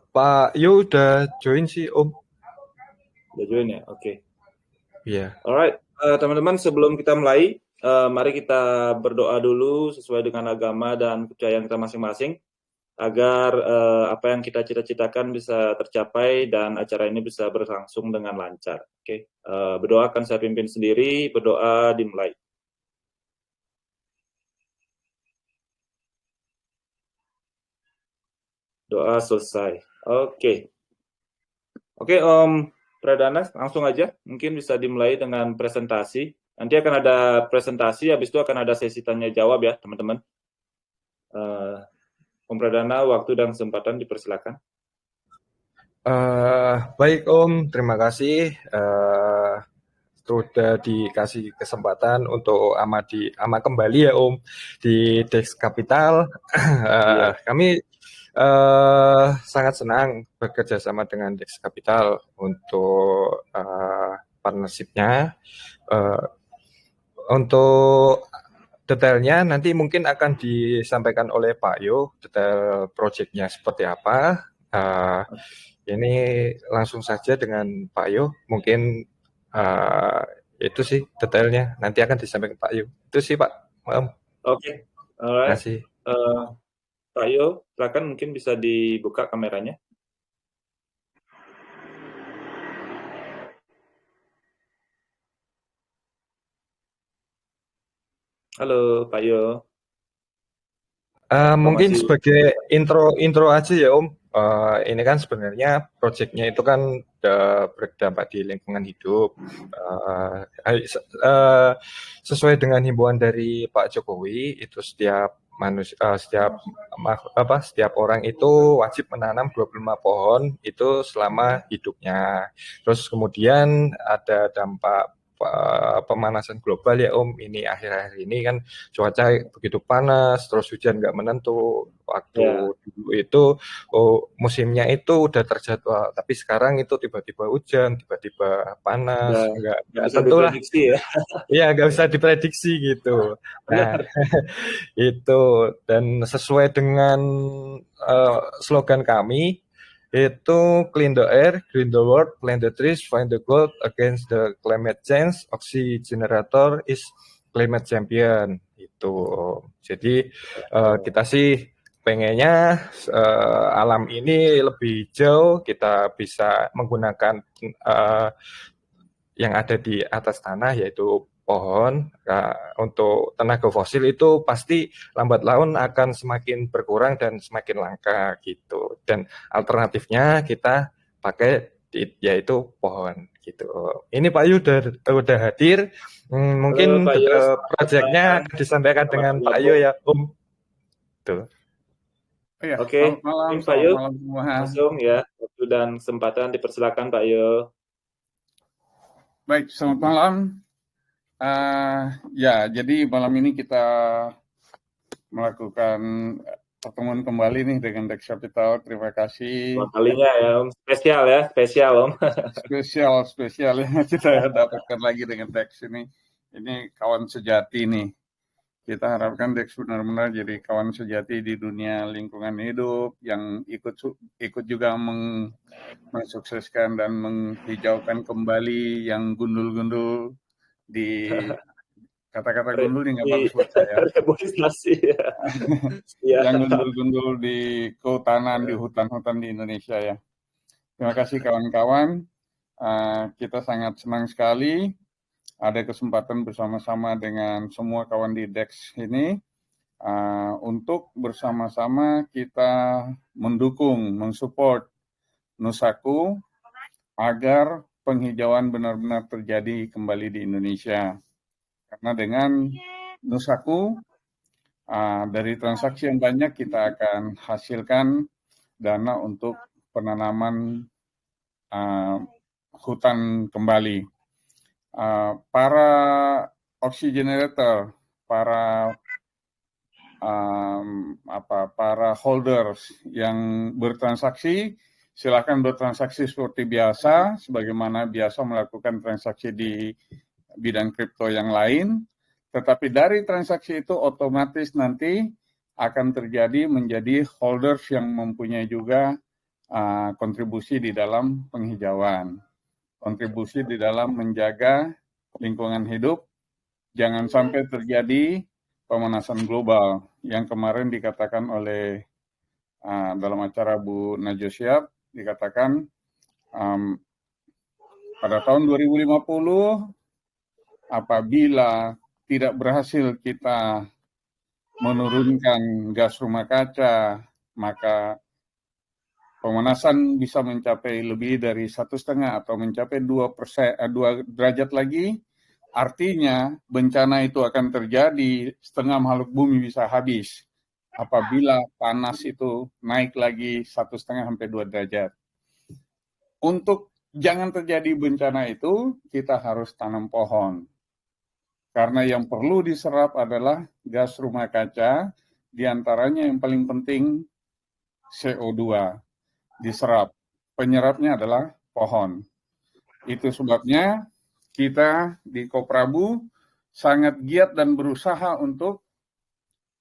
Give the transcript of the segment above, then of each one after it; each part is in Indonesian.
Pak Yu udah join sih Om. Udah join ya? Oke. Iya. Alright, teman-teman sebelum kita mulai, mari kita berdoa dulu sesuai dengan agama dan kepercayaan kita masing-masing agar apa yang kita cita-citakan bisa tercapai dan acara ini bisa berlangsung dengan lancar. Oke, berdoa akan saya pimpin sendiri, berdoa dimulai. Doa selesai. Oke, Om Pradana, langsung aja. Mungkin bisa dimulai dengan presentasi. Nanti akan ada presentasi, habis itu akan ada sesi tanya jawab ya, teman-teman. Om Pradana, waktu dan kesempatan dipersilakan. Baik Om, terima kasih sudah dikasih kesempatan untuk ama kembali ya Om di Dex Capital. Iya. Kami sangat senang bekerja sama dengan Dex Capital untuk partnership-nya. Untuk detailnya nanti mungkin akan disampaikan oleh Pak Yo, detail proyeknya seperti apa. Ini langsung saja dengan Pak Yo, mungkin itu sih detailnya. Nanti akan disampaikan Pak Yo. Itu sih Pak. Oke, alright. Pak Yo, silakan mungkin bisa dibuka kameranya. Halo Pak Yo. Mungkin sebagai intro aja ya Om. Ini kan sebenarnya proyeknya itu kan berdampak di lingkungan hidup. Sesuai dengan himbauan dari Pak Jokowi, itu setiap orang itu wajib menanam 25 pohon itu selama hidupnya. Terus kemudian ada dampak pemanasan global ya Om. Ini akhir-akhir ini kan cuaca begitu panas, terus hujan nggak menentu. Waktu dulu itu musimnya itu udah terjadwal, tapi sekarang itu tiba-tiba hujan, tiba-tiba panas, nggak bisa tentu lah. diprediksi ya. Iya, nggak bisa diprediksi gitu. Nah, itu dan sesuai dengan slogan kami itu clean the air, green the world, plant the trees, find the gold against the climate change, oxygenator is climate champion itu. Jadi kita sih pengennya alam ini lebih hijau, kita bisa menggunakan yang ada di atas tanah yaitu pohon. Untuk tenaga fosil itu pasti lambat laun akan semakin berkurang dan semakin langka gitu. Dan alternatifnya kita pakai yaitu pohon gitu. Ini Pak Yu udah hadir. Mungkin proyeknya akan disampaikan dengan Pak Yu ya Om. Tuh. Oke, Pak Yu, langsung ya, waktu dan kesempatan dipersilakan Pak Yu. Baik, selamat malam. Ya, jadi malam ini kita melakukan pertemuan kembali nih dengan Dex Capital. Terima kasih. Kalinya ya Om, spesial Om. Spesial yang kita dapatkan lagi dengan Dex ini. Ini kawan sejati nih. Kita harapkan Dex benar-benar jadi kawan sejati di dunia lingkungan hidup yang ikut juga mensukseskan dan menghijaukan kembali yang gundul-gundul di kata-kata gundul ini nggak bagus buat saya. Reboisasi ya. Yang gundul-gundul di kehutanan, di hutan-hutan di Indonesia ya. Terima kasih kawan-kawan. Kita sangat senang sekali ada kesempatan bersama-sama dengan semua kawan di Dex ini untuk bersama-sama kita mendukung, mensupport Nusaku agar penghijauan benar-benar terjadi kembali di Indonesia. Karena dengan Nusaku, dari transaksi yang banyak kita akan hasilkan dana untuk penanaman hutan kembali. Para oxygenator, para holders yang bertransaksi, silakan bertransaksi seperti biasa, sebagaimana biasa melakukan transaksi di bidang kripto yang lain. Tetapi dari transaksi itu otomatis nanti akan terjadi menjadi holders yang mempunyai juga kontribusi di dalam penghijauan, kontribusi di dalam menjaga lingkungan hidup. Jangan sampai terjadi pemanasan global yang kemarin dikatakan oleh dalam acara Bu Najwa Shihab, dikatakan pada tahun 2050 apabila tidak berhasil kita menurunkan gas rumah kaca, maka pemanasan bisa mencapai lebih dari 1,5 atau mencapai 2 derajat lagi. Artinya bencana itu akan terjadi, setengah makhluk bumi bisa habis apabila panas itu naik lagi 1,5 sampai 2 derajat. Untuk jangan terjadi bencana itu, kita harus tanam pohon. Karena yang perlu diserap adalah gas rumah kaca, diantaranya yang paling penting CO2 diserap. Penyerapnya adalah pohon. Itu sebabnya kita di Koprabu sangat giat dan berusaha untuk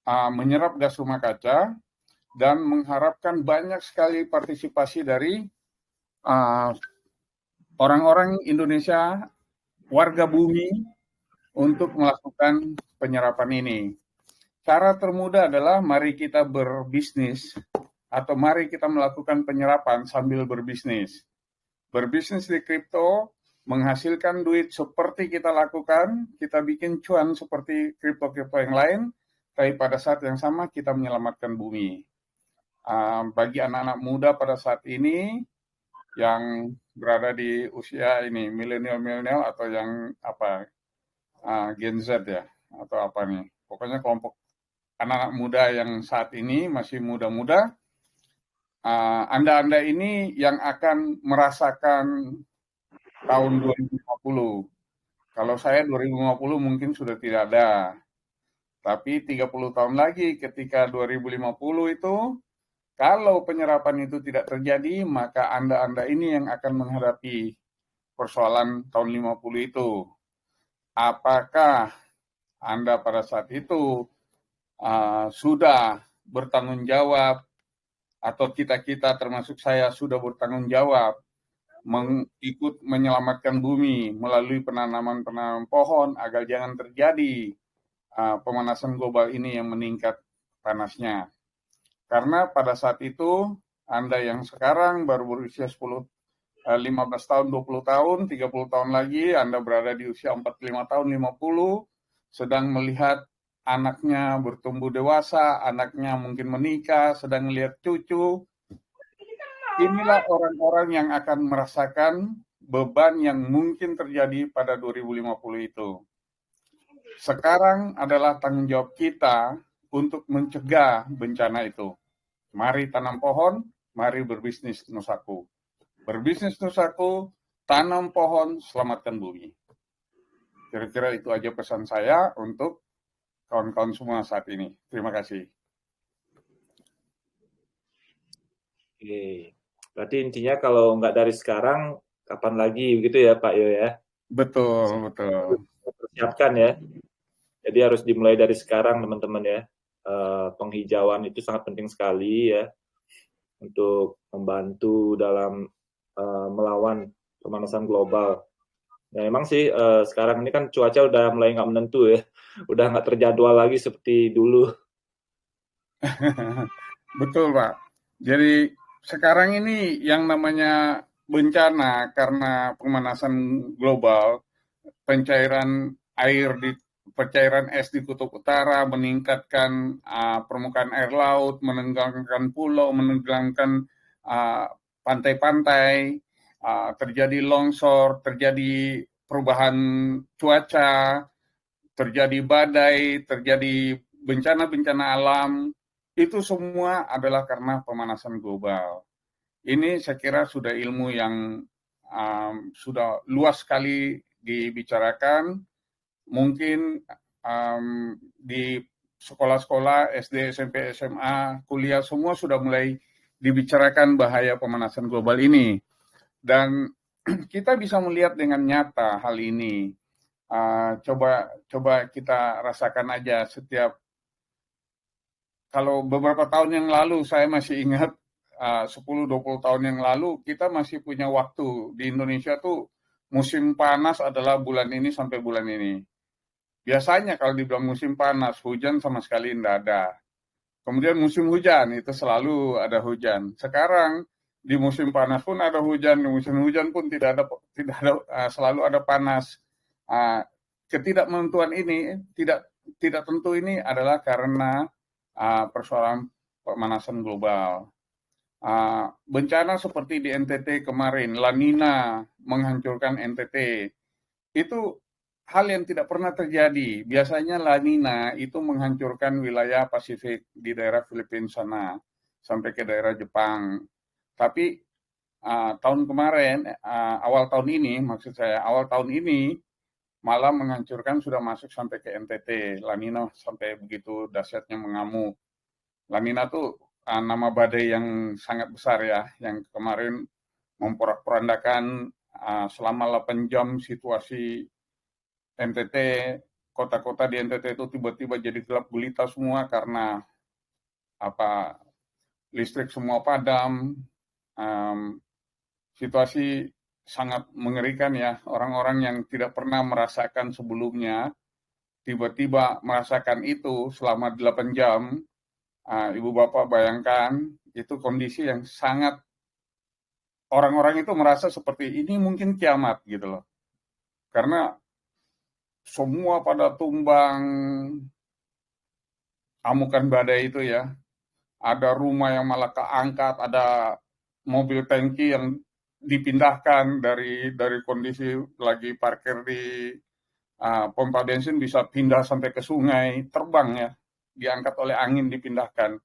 menyerap gas rumah kaca dan mengharapkan banyak sekali partisipasi dari orang-orang Indonesia, warga bumi, untuk melakukan penyerapan ini. Cara termudah adalah mari kita berbisnis atau mari kita melakukan penyerapan sambil berbisnis. Berbisnis di kripto, menghasilkan duit seperti kita lakukan, kita bikin cuan seperti kripto-kripto yang lain, tapi pada saat yang sama kita menyelamatkan bumi. Bagi anak-anak muda pada saat ini yang berada di usia ini, milenial atau yang Gen Z ya, atau apa nih. Pokoknya kelompok anak-anak muda yang saat ini masih muda-muda, Anda ini yang akan merasakan tahun 2050. Kalau saya 2050 mungkin sudah tidak ada. Tapi 30 tahun lagi ketika 2050 itu, kalau penyerapan itu tidak terjadi, maka Anda ini yang akan menghadapi persoalan tahun 50 itu. Apakah Anda pada saat itu sudah bertanggung jawab, atau kita termasuk saya sudah bertanggung jawab ikut menyelamatkan bumi melalui penanaman pohon agar jangan terjadi pemanasan global ini yang meningkat panasnya. Karena pada saat itu Anda yang sekarang baru berusia 15 tahun, 20 tahun, 30 tahun lagi Anda berada di usia 45 tahun, 50, sedang melihat anaknya bertumbuh dewasa, anaknya mungkin menikah, sedang melihat cucu. Inilah orang-orang yang akan merasakan beban yang mungkin terjadi pada 2050 itu. Sekarang adalah tanggung jawab kita untuk mencegah bencana itu. Mari tanam pohon, mari berbisnis Nusaku. Berbisnis Nusaku, tanam pohon, selamatkan bumi. Kira-kira itu aja pesan saya untuk kawan-kawan semua saat ini. Terima kasih. Oke. Berarti intinya kalau nggak dari sekarang, kapan lagi begitu ya Pak Yo ya? Betul. Persiapkan ya. Jadi harus dimulai dari sekarang teman-teman ya. Penghijauan itu sangat penting sekali ya untuk membantu dalam melawan pemanasan global. Ya memang sih sekarang ini kan cuaca udah mulai nggak menentu ya, udah nggak terjadwal lagi seperti dulu. Betul Pak. Jadi sekarang ini yang namanya bencana karena pemanasan global, pencairan es di kutub utara meningkatkan permukaan air laut, menenggelamkan pulau, menenggelamkan pantai-pantai, terjadi longsor, terjadi perubahan cuaca, terjadi badai, terjadi bencana-bencana alam, itu semua adalah karena pemanasan global. Ini saya kira sudah ilmu yang sudah luas sekali dibicarakan. Mungkin di sekolah-sekolah, SD, SMP, SMA, kuliah, semua sudah mulai dibicarakan bahaya pemanasan global ini. Dan kita bisa melihat dengan nyata hal ini. Coba kita rasakan aja setiap kalau beberapa tahun yang lalu saya masih ingat 10-20 tahun yang lalu kita masih punya waktu di Indonesia tuh musim panas adalah bulan ini sampai bulan ini. Biasanya kalau dibilang musim panas, hujan sama sekali tidak ada. Kemudian musim hujan itu selalu ada hujan. Sekarang di musim panas pun ada hujan, di musim hujan pun tidak ada selalu ada panas. Ketidakmenentuan ini tidak tentu ini adalah karena persoalan pemanasan global. Bencana seperti di NTT kemarin, La Nina menghancurkan NTT, itu hal yang tidak pernah terjadi. Biasanya La Nina itu menghancurkan wilayah Pasifik di daerah Filipina sana, sampai ke daerah Jepang. Tapi tahun kemarin, awal tahun ini malah menghancurkan sudah masuk sampai ke NTT. La Nina sampai begitu dahsyatnya mengamuk. La Nina tuh nama badai yang sangat besar ya, yang kemarin memporak-porandakan selama 8 jam situasi NTT, kota-kota di NTT itu tiba-tiba jadi gelap gulita semua karena listrik semua padam. Situasi sangat mengerikan ya, orang-orang yang tidak pernah merasakan sebelumnya tiba-tiba merasakan itu selama 8 jam. Ibu bapak bayangkan itu kondisi yang sangat, orang-orang itu merasa seperti ini mungkin kiamat gitu loh, karena semua pada tumbang amukan badai itu ya. Ada rumah yang malah keangkat, ada mobil tangki yang dipindahkan dari kondisi lagi parkir di pompa bensin bisa pindah sampai ke sungai, terbang ya, diangkat oleh angin dipindahkan.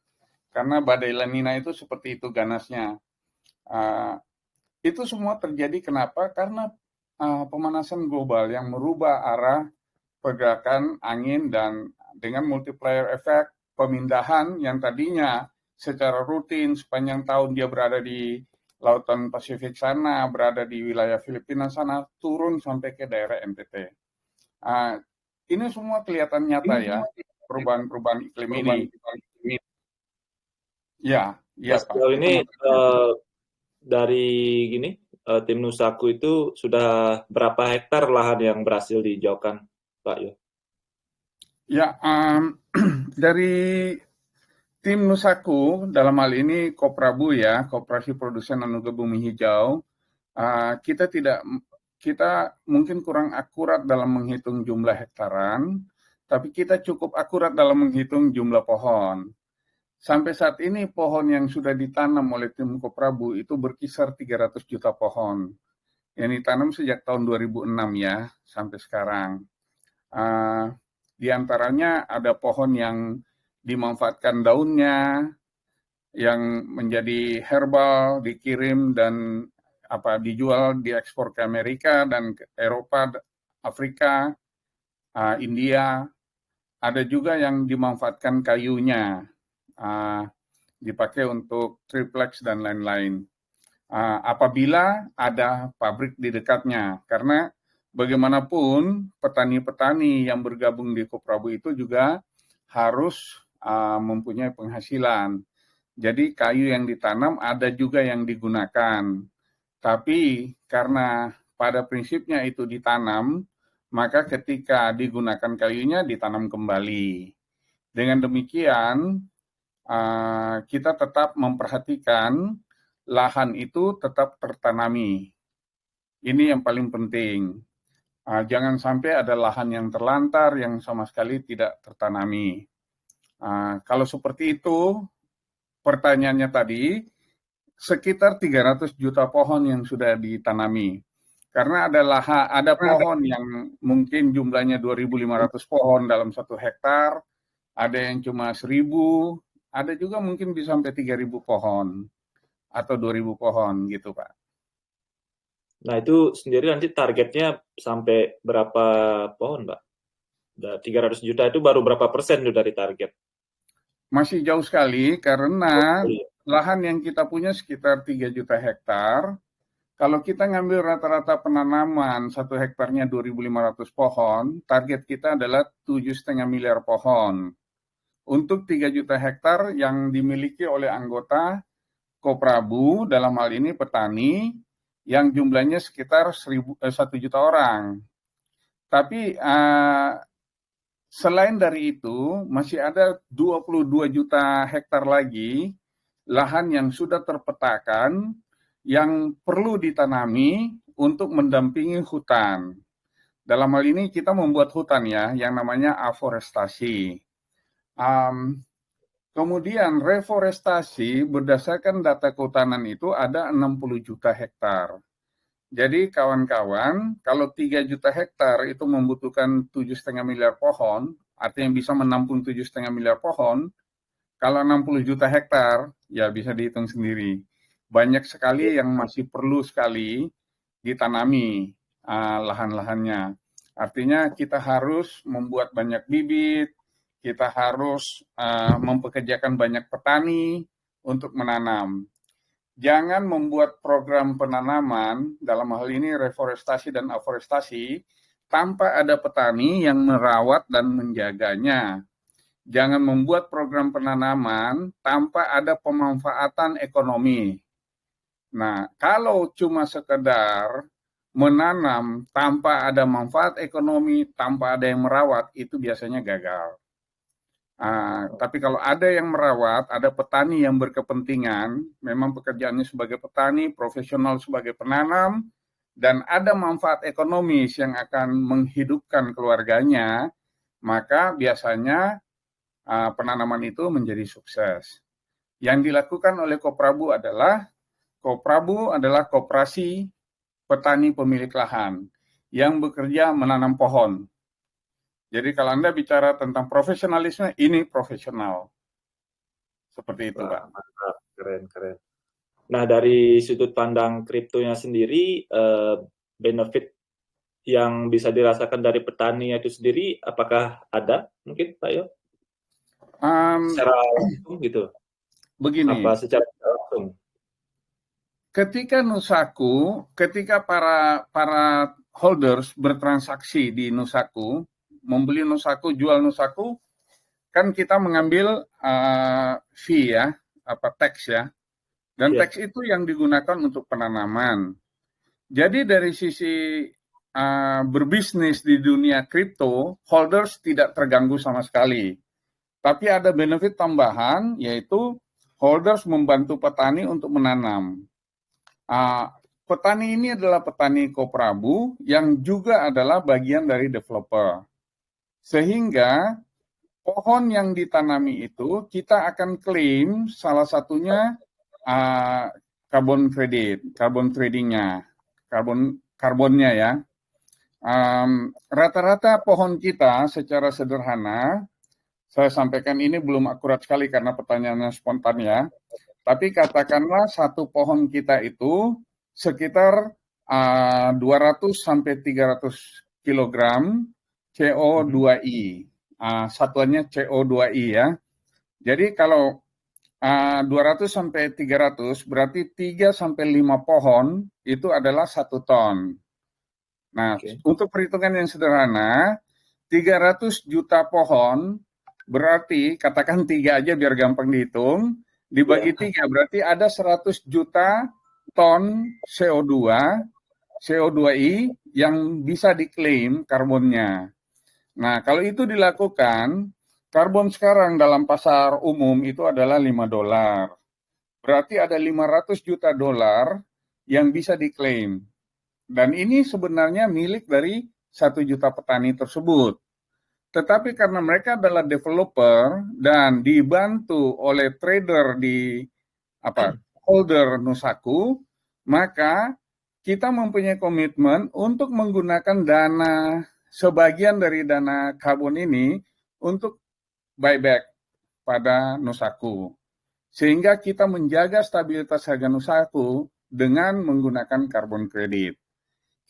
Karena badai La Nina itu seperti itu ganasnya. Itu semua terjadi kenapa? Karena pemanasan global yang merubah arah pergerakan angin dan dengan multiplier effect pemindahan yang tadinya secara rutin sepanjang tahun dia berada di lautan Pasifik sana, berada di wilayah Filipina sana, turun sampai ke daerah NTT. Ini semua kelihatan nyata ya, perubahan-perubahan iklim ini. Ya, Pak. Sejauh ini dari tim Nusaku itu sudah berapa hektar lahan yang berhasil dijauhkan, Pak Yo? Ya, dari tim Nusaku dalam hal ini Koprabu ya, Koperasi Produsen Anugerah Bumi Hijau, kita mungkin kurang akurat dalam menghitung jumlah hektaran, tapi kita cukup akurat dalam menghitung jumlah pohon. Sampai saat ini pohon yang sudah ditanam oleh tim Koprabu itu berkisar 300 juta pohon. Yang ditanam sejak tahun 2006 ya, sampai sekarang. Di antaranya ada pohon yang dimanfaatkan daunnya, yang menjadi herbal, dikirim dan dijual, diekspor ke Amerika dan ke Eropa, Afrika, India. Ada juga yang dimanfaatkan kayunya, dipakai untuk triplex dan lain-lain. Apabila ada pabrik di dekatnya, karena bagaimanapun petani-petani yang bergabung di Koprabu itu juga harus mempunyai penghasilan. Jadi kayu yang ditanam ada juga yang digunakan. Tapi karena pada prinsipnya itu ditanam, maka ketika digunakan kayunya ditanam kembali. Dengan demikian, kita tetap memperhatikan lahan itu tetap tertanami. Ini yang paling penting. Jangan sampai ada lahan yang terlantar yang sama sekali tidak tertanami. Kalau seperti itu, pertanyaannya tadi, sekitar 300 juta pohon yang sudah ditanami. Karena ada pohon yang mungkin jumlahnya 2.500 pohon dalam 1 hektar, ada yang cuma 1.000, ada juga mungkin bisa sampai 3.000 pohon atau 2.000 pohon gitu Pak. Nah itu sendiri nanti targetnya sampai berapa pohon Pak? 300 juta itu baru berapa persen dari target? Masih jauh sekali karena lahan yang kita punya sekitar 3 juta hektar. Kalau kita ngambil rata-rata penanaman 1 hektarnya 2.500 pohon, target kita adalah 7,5 miliar pohon. untuk 3 juta hektar yang dimiliki oleh anggota Koprabu, dalam hal ini petani, yang jumlahnya sekitar 1 juta orang. Tapi selain dari itu, masih ada 22 juta hektar lagi lahan yang sudah terpetakan yang perlu ditanami untuk mendampingi hutan. Dalam hal ini kita membuat hutan ya, yang namanya aforestasi. Kemudian reforestasi berdasarkan data kehutanan itu ada 60 juta hektar. Jadi kawan-kawan, kalau 3 juta hektar itu membutuhkan 7,5 miliar pohon, artinya bisa menampung 7,5 miliar pohon, kalau 60 juta hektar, ya bisa dihitung sendiri. Banyak sekali yang masih perlu sekali ditanami lahan-lahannya. Artinya kita harus membuat banyak bibit, kita harus mempekerjakan banyak petani untuk menanam. Jangan membuat program penanaman, dalam hal ini reforestasi dan aforestasi, tanpa ada petani yang merawat dan menjaganya. Jangan membuat program penanaman tanpa ada pemanfaatan ekonomi. Nah, kalau cuma sekedar menanam tanpa ada manfaat ekonomi, tanpa ada yang merawat, itu biasanya gagal. Tapi kalau ada yang merawat, ada petani yang berkepentingan, memang pekerjaannya sebagai petani, profesional sebagai penanam, dan ada manfaat ekonomis yang akan menghidupkan keluarganya, maka biasanya penanaman itu menjadi sukses. Yang dilakukan oleh Koprabu adalah koperasi petani pemilik lahan yang bekerja menanam pohon. Jadi kalau Anda bicara tentang profesionalisme, ini profesional. Seperti itu, Pak. Mantap, keren. Nah, dari sudut pandang kriptonya sendiri, benefit yang bisa dirasakan dari petani itu sendiri, apakah ada mungkin, Pak Yo? Secara langsung gitu? Begini. Apa secara langsung? Ketika para holders bertransaksi di Nusaku, membeli Nusaku, jual Nusaku, kan kita mengambil fee ya, tax ya, dan tax itu yang digunakan untuk penanaman. Jadi dari sisi berbisnis di dunia kripto, holders tidak terganggu sama sekali. Tapi ada benefit tambahan, yaitu holders membantu petani untuk menanam. Petani ini adalah petani Koprabu yang juga adalah bagian dari developer. Sehingga pohon yang ditanami itu kita akan klaim salah satunya carbon credit, carbon tradingnya, karbonnya ya. Rata-rata pohon kita secara sederhana, saya sampaikan ini belum akurat sekali karena pertanyaannya spontan ya, tapi katakanlah satu pohon kita itu sekitar 200 sampai 300 kilogram CO2i. Satuannya CO2i ya. Jadi kalau 200 sampai 300 berarti 3 sampai 5 pohon itu adalah 1 ton. Nah, untuk perhitungan yang sederhana, 300 juta pohon berarti katakan 3 aja biar gampang dihitung, dibagi 3 berarti ada 100 juta ton CO2i yang bisa diklaim karbonnya. Nah, kalau itu dilakukan, karbon sekarang dalam pasar umum itu adalah $5. Berarti ada 500 juta dolar yang bisa diklaim. Dan ini sebenarnya milik dari 1 juta petani tersebut. Tetapi karena mereka adalah developer dan dibantu oleh trader di holder Nusaku, maka kita mempunyai komitmen untuk menggunakan dana, sebagian dari dana karbon ini untuk buyback pada Nusaku. Sehingga kita menjaga stabilitas harga Nusaku dengan menggunakan karbon kredit.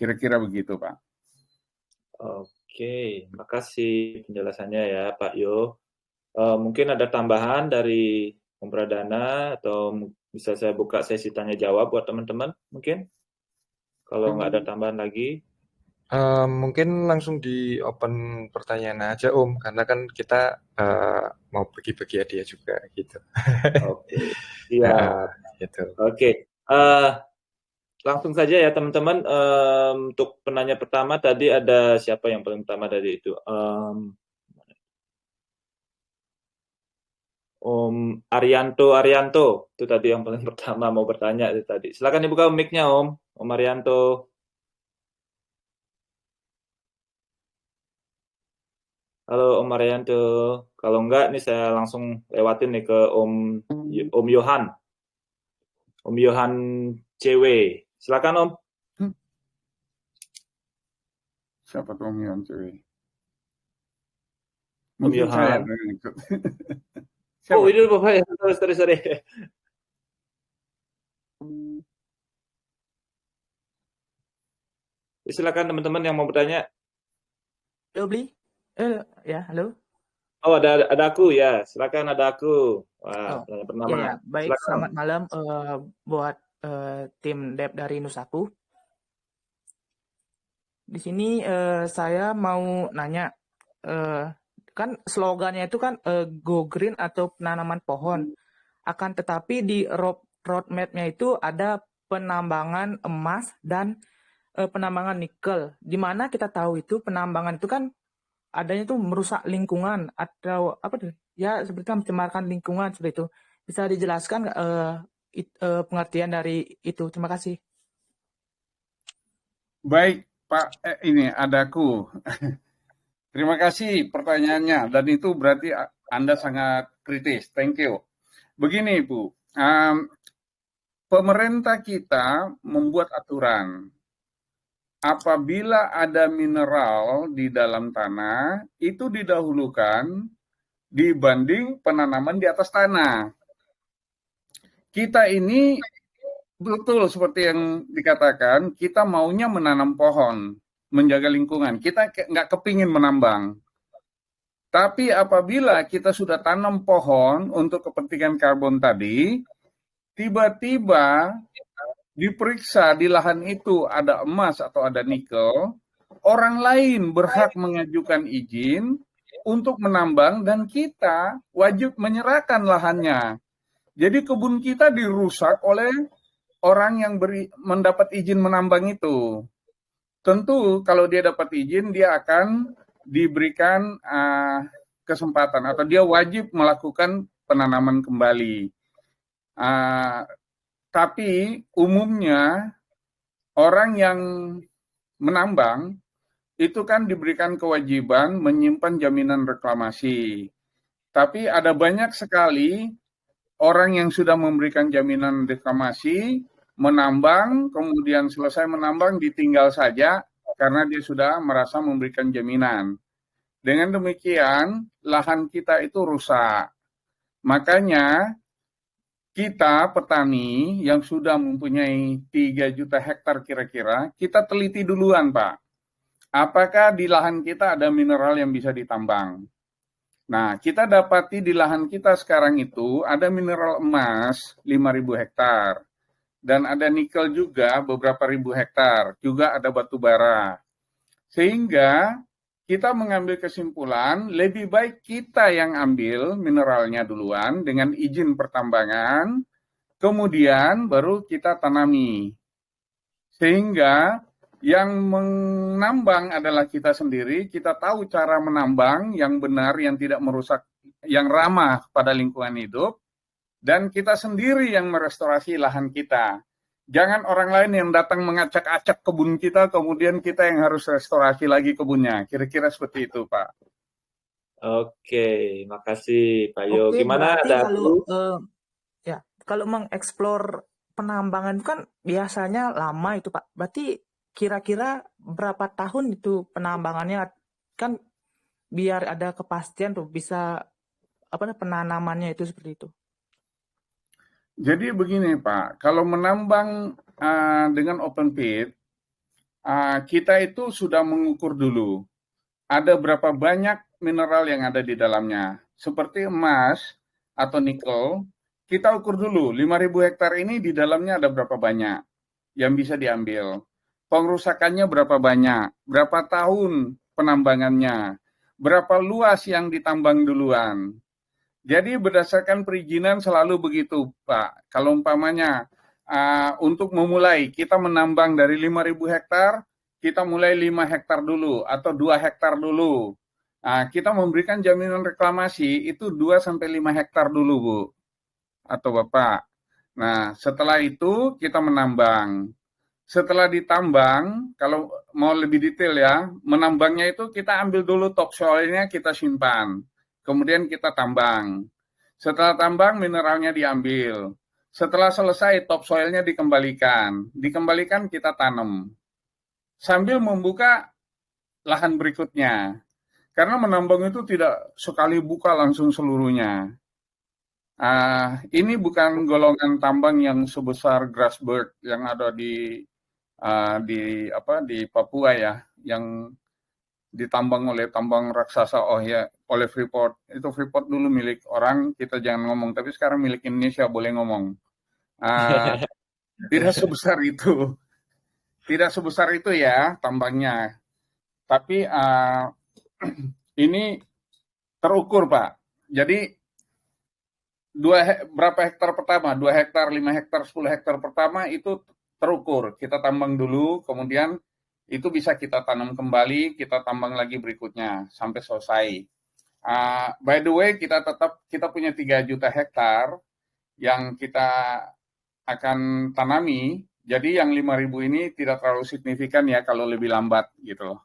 Kira-kira begitu, Pak. Oke, makasih penjelasannya ya Pak Yo. Mungkin ada tambahan dari Om Pradana atau bisa saya buka sesi tanya jawab buat teman-teman mungkin? Kalau nggak ada tambahan lagi. Mungkin langsung di open pertanyaan aja Om, karena kan kita mau bagi-bagi hadiah juga gitu. Oke, iya. Gitu. Oke, langsung saja ya teman-teman. Untuk penanya pertama tadi ada siapa yang paling pertama tadi itu? Om Arianto itu tadi yang paling pertama mau bertanya itu tadi. Silakan dibuka mic-nya Om Arianto. Halo Om Arianto. Kalau enggak nih saya langsung lewatin nih ke Om Yohan. Om Yohan CW. Silakan Om. Siapa tuh Om Yohan CW? Om Mungkin saya Yohan. ikut. Oh, ini Bapak ya. Sorry. Silakan teman-teman yang mau bertanya. Halo, Bli. Ya, halo. Oh, ada aku ya. Silakan, ada aku. Wah, Oh, pertama. ya. Baik, Silakan. selamat malam buat tim Dev dari Nusaku. Di sini saya mau nanya, kan slogannya itu kan Go Green atau penanaman pohon. Akan tetapi di roadmap-nya itu ada penambangan emas dan penambangan nikel. Di mana kita tahu itu penambangan itu kan adanya tuh merusak lingkungan atau apa tuh? Ya seperti mencemarkan lingkungan seperti itu. Bisa dijelaskan pengertian dari itu? Terima kasih. Baik, Pak, ini adaku. Terima kasih pertanyaannya, dan itu berarti Anda sangat kritis. Thank you. Begini, Bu, pemerintah kita membuat aturan. Apabila ada mineral di dalam tanah, itu didahulukan dibanding penanaman di atas tanah. Kita ini betul seperti yang dikatakan, kita maunya menanam pohon, menjaga lingkungan. Kita nggak kepingin menambang. Tapi apabila kita sudah tanam pohon untuk kepentingan karbon tadi, tiba-tiba diperiksa di lahan itu ada emas atau ada nikel, orang lain berhak mengajukan izin untuk menambang dan kita wajib menyerahkan lahannya. Jadi kebun kita dirusak oleh orang yang mendapat izin menambang itu. Tentu kalau dia dapat izin, dia akan diberikan kesempatan atau dia wajib melakukan penanaman kembali. Tapi umumnya orang yang menambang itu kan diberikan kewajiban menyimpan jaminan reklamasi. Tapi ada banyak sekali orang yang sudah memberikan jaminan reklamasi, menambang, kemudian selesai menambang ditinggal saja karena dia sudah merasa memberikan jaminan. Dengan demikian, lahan kita itu rusak. Makanya kita petani yang sudah mempunyai 3 juta hektar kira-kira, kita teliti duluan, Pak. Apakah di lahan kita ada mineral yang bisa ditambang? Nah, kita dapati di lahan kita sekarang itu ada mineral emas 5.000 hektar. Dan ada nikel juga beberapa ribu hektar. Juga ada batu bara. Sehingga kita mengambil kesimpulan lebih baik kita yang ambil mineralnya duluan dengan izin pertambangan, kemudian baru kita tanami. Sehingga yang menambang adalah kita sendiri, kita tahu cara menambang yang benar, yang tidak merusak, yang ramah pada lingkungan hidup, dan kita sendiri yang merestorasi lahan kita. Jangan orang lain yang datang mengacak-acak kebun kita, kemudian kita yang harus restorasi lagi kebunnya. Kira-kira seperti itu, Pak. Oke, makasih Pak Yo. Oke, gimana ada kalau mengeksplor penambangan itu kan biasanya lama itu, Pak. Berarti kira-kira berapa tahun itu penambangannya, kan biar ada kepastian tuh bisa penanamannya itu seperti itu. Jadi begini Pak, kalau menambang dengan open pit, kita itu sudah mengukur dulu ada berapa banyak mineral yang ada di dalamnya. Seperti emas atau nikel, kita ukur dulu 5.000 hektar ini di dalamnya ada berapa banyak yang bisa diambil. Pengrusakannya berapa banyak, berapa tahun penambangannya, berapa luas yang ditambang duluan. Jadi berdasarkan perizinan selalu begitu, Pak. Kalau umpamanya untuk memulai, kita menambang dari 5.000 hektar, kita mulai 5 hektar dulu atau 2 hektar dulu. Kita memberikan jaminan reklamasi itu 2-5 hektar dulu, Bu, atau Bapak. Nah, setelah itu kita menambang. Setelah ditambang, kalau mau lebih detail ya, menambangnya itu kita ambil dulu topsoilnya, kita simpan. Kemudian kita tambang. Setelah tambang, mineralnya diambil. Setelah selesai, topsoilnya dikembalikan. Dikembalikan, kita tanam. Sambil membuka lahan berikutnya. Karena menambang itu tidak sekali buka langsung seluruhnya. Ini bukan golongan tambang yang sebesar Grasberg yang ada di Papua ya, yang ditambang oleh tambang raksasa oleh Freeport. Itu Freeport dulu milik orang, kita jangan ngomong, tapi sekarang milik Indonesia, boleh ngomong. Tidak sebesar itu. Tidak sebesar itu ya tambangnya. Tapi ini terukur, Pak. Jadi berapa hektar pertama? 2 hektar, 5 hektar, 10 hektar pertama itu terukur. Kita tambang dulu, kemudian itu bisa kita tanam kembali, kita tambang lagi berikutnya sampai selesai. By the way, kita punya 3 juta hektar yang kita akan tanami. Jadi yang 5.000 ini tidak terlalu signifikan ya kalau lebih lambat gitu loh.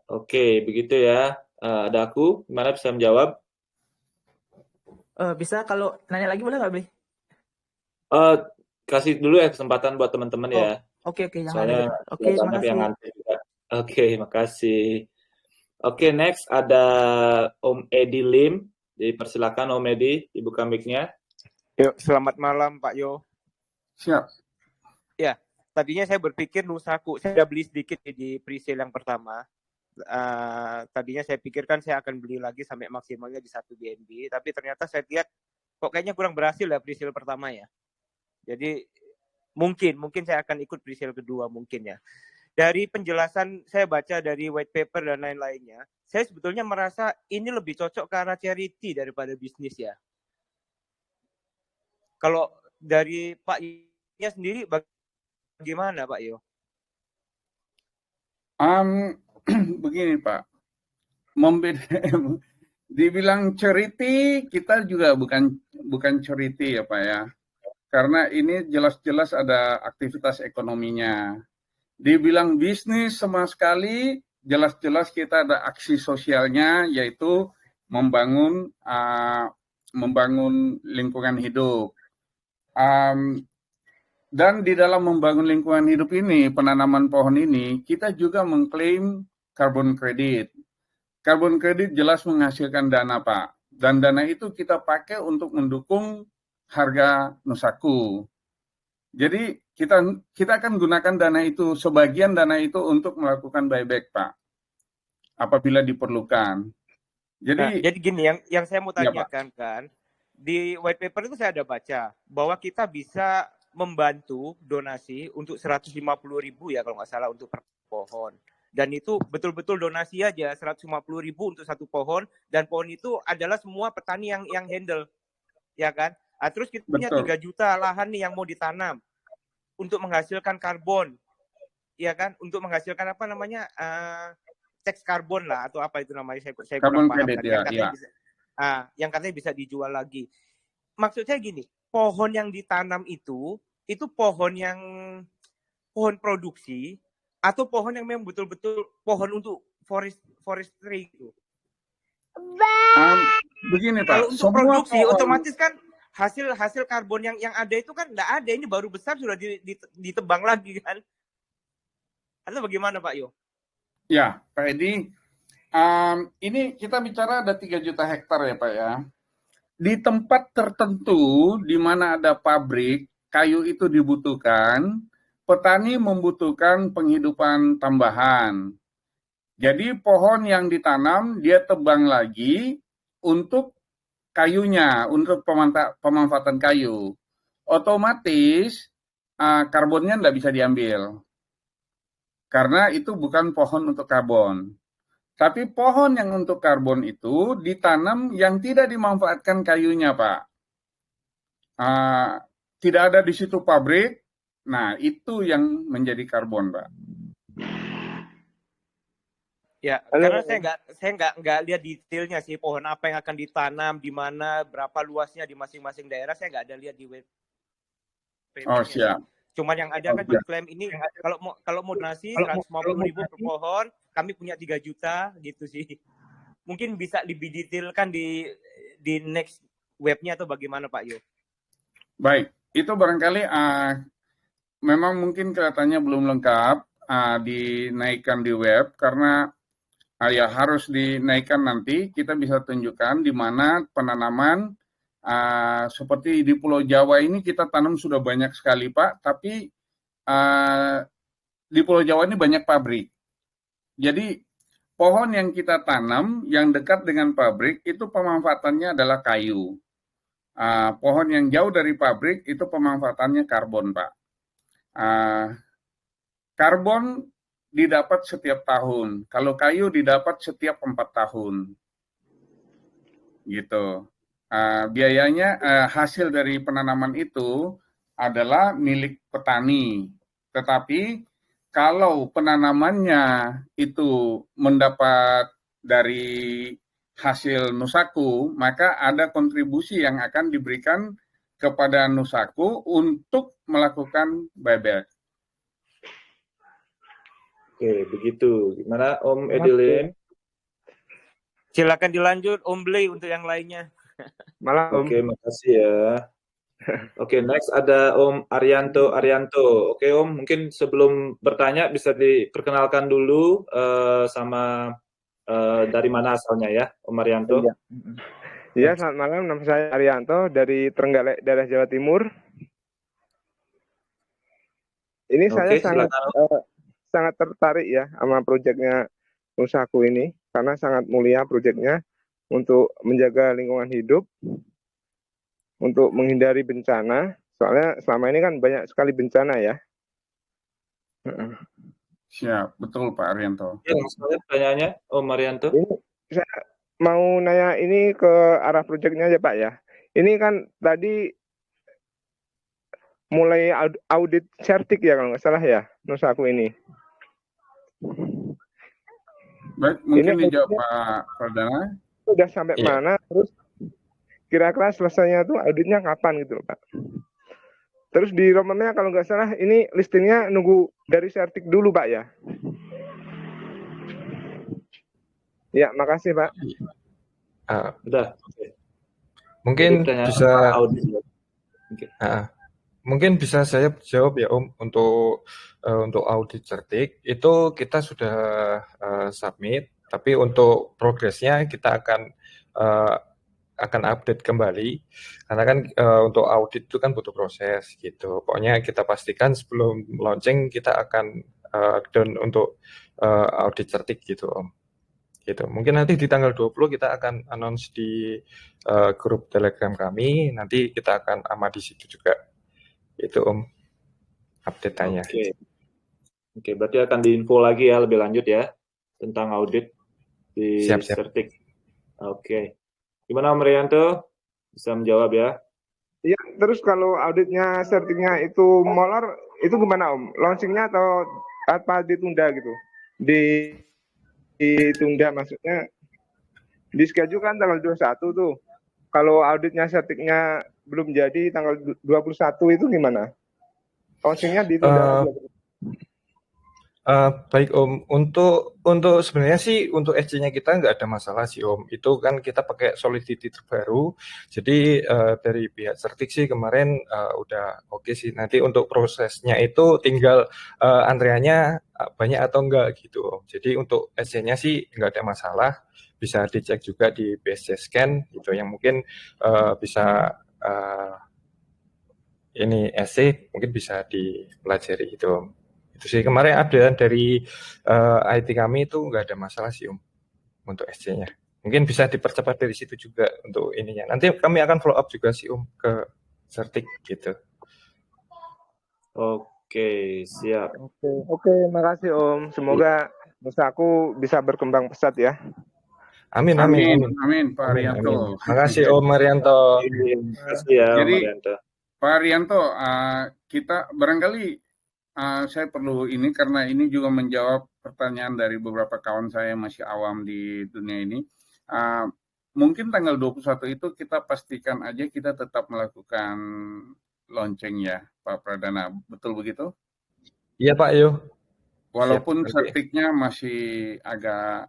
Oke, begitu ya. Ada aku, gimana bisa menjawab? Bisa kalau nanya lagi boleh nggak, Bli? Kasih dulu ya kesempatan buat teman-teman ya. Oke, jangan. Soalnya Oke, terima kasih. yang ngantri juga. Oke, makasih. Oke, next ada Om Edi Lim. Dipersilakan Om Edi, dibuka mic-nya. Yuk, selamat malam Pak Yo. Siap. Ya, tadinya saya berpikir Nusaku, saya udah beli sedikit di pre-sale yang pertama. Tadinya saya pikirkan saya akan beli lagi sampai maksimalnya di 1 BNB, tapi ternyata saya lihat kok kayaknya kurang berhasil ya pre-sale pertama ya. Jadi mungkin saya akan ikut pre-sale kedua mungkin ya. Dari penjelasan saya baca dari white paper dan lain-lainnya, saya sebetulnya merasa ini lebih cocok ke arah charity daripada bisnis ya. Kalau dari Pak Yo sendiri bagaimana Pak Yo? Begini Pak, dibilang charity, kita juga bukan charity ya Pak ya, karena ini jelas-jelas ada aktivitas ekonominya. Dibilang bisnis sama sekali, jelas-jelas kita ada aksi sosialnya, yaitu membangun lingkungan hidup. Dan di dalam membangun lingkungan hidup ini, penanaman pohon ini, kita juga mengklaim carbon credit. Carbon credit jelas menghasilkan dana, Pak. Dan dana itu kita pakai untuk mendukung harga Nusaku. Jadi kita akan gunakan dana itu, sebagian dana itu untuk melakukan buyback, Pak. Apabila diperlukan. Jadi gini, yang saya mau tanyakan kan, di white paper itu saya ada baca bahwa kita bisa membantu donasi untuk 150.000 ya kalau nggak salah untuk per pohon. Dan itu betul-betul donasi aja 150.000 untuk satu pohon, dan pohon itu adalah semua petani yang handle, ya kan? Terus kita punya 3 juta lahan nih yang mau ditanam untuk menghasilkan karbon, ya kan? Untuk menghasilkan apa namanya tax karbon lah atau apa itu namanya, saya kurang paham. Yang katanya bisa dijual lagi. Maksud saya gini, pohon yang ditanam itu pohon produksi atau pohon yang memang betul-betul pohon untuk forestry itu? Begini Pak, kalau untuk produksi pohon, otomatis kan hasil karbon yang ada itu kan nggak ada, ini baru besar sudah ditebang lagi kan? Atau bagaimana Pak Yo? Ya Pak Edi, ini kita bicara ada 3 juta hektar ya Pak ya. Di tempat tertentu di mana ada pabrik, kayu itu dibutuhkan, petani membutuhkan penghidupan tambahan. Jadi pohon yang ditanam dia tebang lagi untuk kayunya, untuk pemanfaatan kayu. Otomatis karbonnya tidak bisa diambil. Karena itu bukan pohon untuk karbon. Tapi pohon yang untuk karbon itu ditanam yang tidak dimanfaatkan kayunya, Pak. Tidak ada di situ pabrik. Nah, itu yang menjadi karbon, Pak. Ya, karena saya nggak lihat detailnya sih pohon apa yang akan ditanam di mana, berapa luasnya di masing-masing daerah, saya nggak ada lihat di web. Oh, siap. Cuman yang ada kan diklaim ini kalau mau donasi 150.000 per pohon, kami punya 3 juta gitu sih. Mungkin bisa lebih detailkan di next webnya atau bagaimana Pak Yo? Baik, itu barangkali memang mungkin kelihatannya belum lengkap dinaikkan di web karena ya harus dinaikkan nanti. Kita bisa tunjukkan di mana penanaman seperti di Pulau Jawa ini kita tanam sudah banyak sekali Pak, tapi di Pulau Jawa ini banyak pabrik. Jadi pohon yang kita tanam yang dekat dengan pabrik itu pemanfaatannya adalah kayu. Pohon yang jauh dari pabrik itu pemanfaatannya karbon, Pak. Karbon didapat setiap tahun. Kalau kayu didapat setiap 4 tahun. Gitu. Biayanya hasil dari penanaman itu adalah milik petani. Tetapi kalau penanamannya itu mendapat dari hasil Nusaku, maka ada kontribusi yang akan diberikan kepada Nusaku untuk melakukan buyback. Oke, begitu. Gimana Om Edilin? Silakan dilanjut Om Blay untuk yang lainnya. Malam. Oke, makasih ya. Oke, next ada Om Arianto. Oke Om, mungkin sebelum bertanya bisa diperkenalkan dulu sama dari mana asalnya ya, Om Arianto? Iya, selamat malam. Nama saya Arianto dari Trenggalek, daerah Jawa Timur. Ini saya sangat tertarik ya sama proyeknya Nusaku ini karena sangat mulia proyeknya untuk menjaga lingkungan hidup, untuk menghindari bencana. Soalnya selama ini kan banyak sekali bencana ya. Siap, betul Pak Arianto. Ya, maksudnya pertanyaannya Om Arianto. Ini saya mau nanya ini ke arah proyeknya aja Pak ya. Ini kan tadi mulai audit sertik ya kalau nggak salah ya Nusaku ini. Baik, mungkin dijawab Pak Perdana. Sudah sampai mana, terus kira-kira selesainya tuh auditnya kapan gitu Pak. Terus di roadmap-nya kalau nggak salah ini listingnya nunggu dari sertik dulu Pak ya. Ya, makasih Pak. Udah. Mungkin bisa mungkin bisa saya jawab ya Om untuk audit sertik itu kita sudah submit, tapi untuk progresnya kita akan update kembali karena kan untuk audit itu kan butuh proses gitu. Pokoknya kita pastikan sebelum launching kita akan down untuk audit sertik gitu Om. Gitu. Mungkin nanti di tanggal 20 kita akan announce di grup Telegram kami, nanti kita akan amati di situ juga. Itu Om update-nya. Oke, berarti akan diinfo lagi ya lebih lanjut ya tentang audit di sertik. Oke. Gimana Om Rianto? Bisa menjawab ya? Iya, terus kalau auditnya sertiknya itu molor, itu gimana Om? Launchingnya atau apa ditunda gitu? Ditunda maksudnya di schedule kan tanggal 21 tuh. Kalau auditnya sertiknya belum jadi tanggal 21 itu gimana? Launchingnya ditunda. Baik Om, untuk sebenarnya sih untuk SC-nya kita nggak ada masalah sih Om. Itu kan kita pakai Solidity terbaru. Jadi dari pihak sertik sih kemarin udah oke sih. Nanti untuk prosesnya itu tinggal antreannya banyak atau enggak gitu Om. Jadi untuk SC-nya sih nggak ada masalah. Bisa dicek juga di BSC Scan gitu yang mungkin bisa ini SC mungkin bisa dipelajari gitu Om. Itu sih kemarin update dari IT kami itu nggak ada masalah sih Om untuk SC-nya. Mungkin bisa dipercepat dari situ juga untuk ininya. Nanti kami akan follow up juga sih Om ke sertik gitu. Oke, siap. Oke, makasih Om. Semoga Nusaku bisa berkembang pesat ya. Amin Pak Arianto. Makasih Om Marianto. Terima kasih ya Om Marianto. Pak Arianto, kita barangkali saya perlu ini karena ini juga menjawab pertanyaan dari beberapa kawan saya yang masih awam di dunia ini. Mungkin tanggal 21 itu kita pastikan aja kita tetap melakukan launching ya, Pak Pradana. Betul begitu? Iya Pak Yo. Walaupun sertiknya masih agak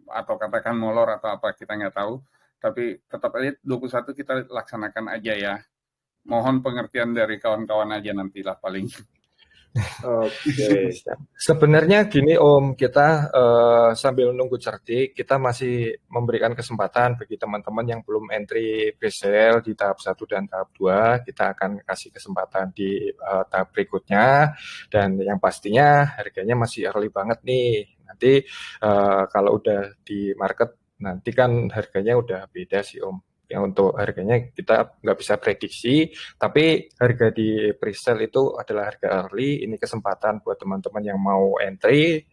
atau katakan molor atau apa kita nggak tahu, tapi tetap aja 21 kita laksanakan aja ya. Mohon pengertian dari kawan-kawan aja nantilah paling. Oke. Sebenarnya gini Om, kita sambil nunggu cerdik, kita masih memberikan kesempatan bagi teman-teman yang belum entry pre-sale di tahap 1 dan tahap 2, kita akan kasih kesempatan di tahap berikutnya, dan yang pastinya harganya masih early banget nih. Nanti kalau udah di market, nanti kan harganya udah beda sih Om. Yang untuk harganya kita nggak bisa prediksi, tapi harga di pre-sale itu adalah harga early. Ini kesempatan buat teman-teman yang mau entry.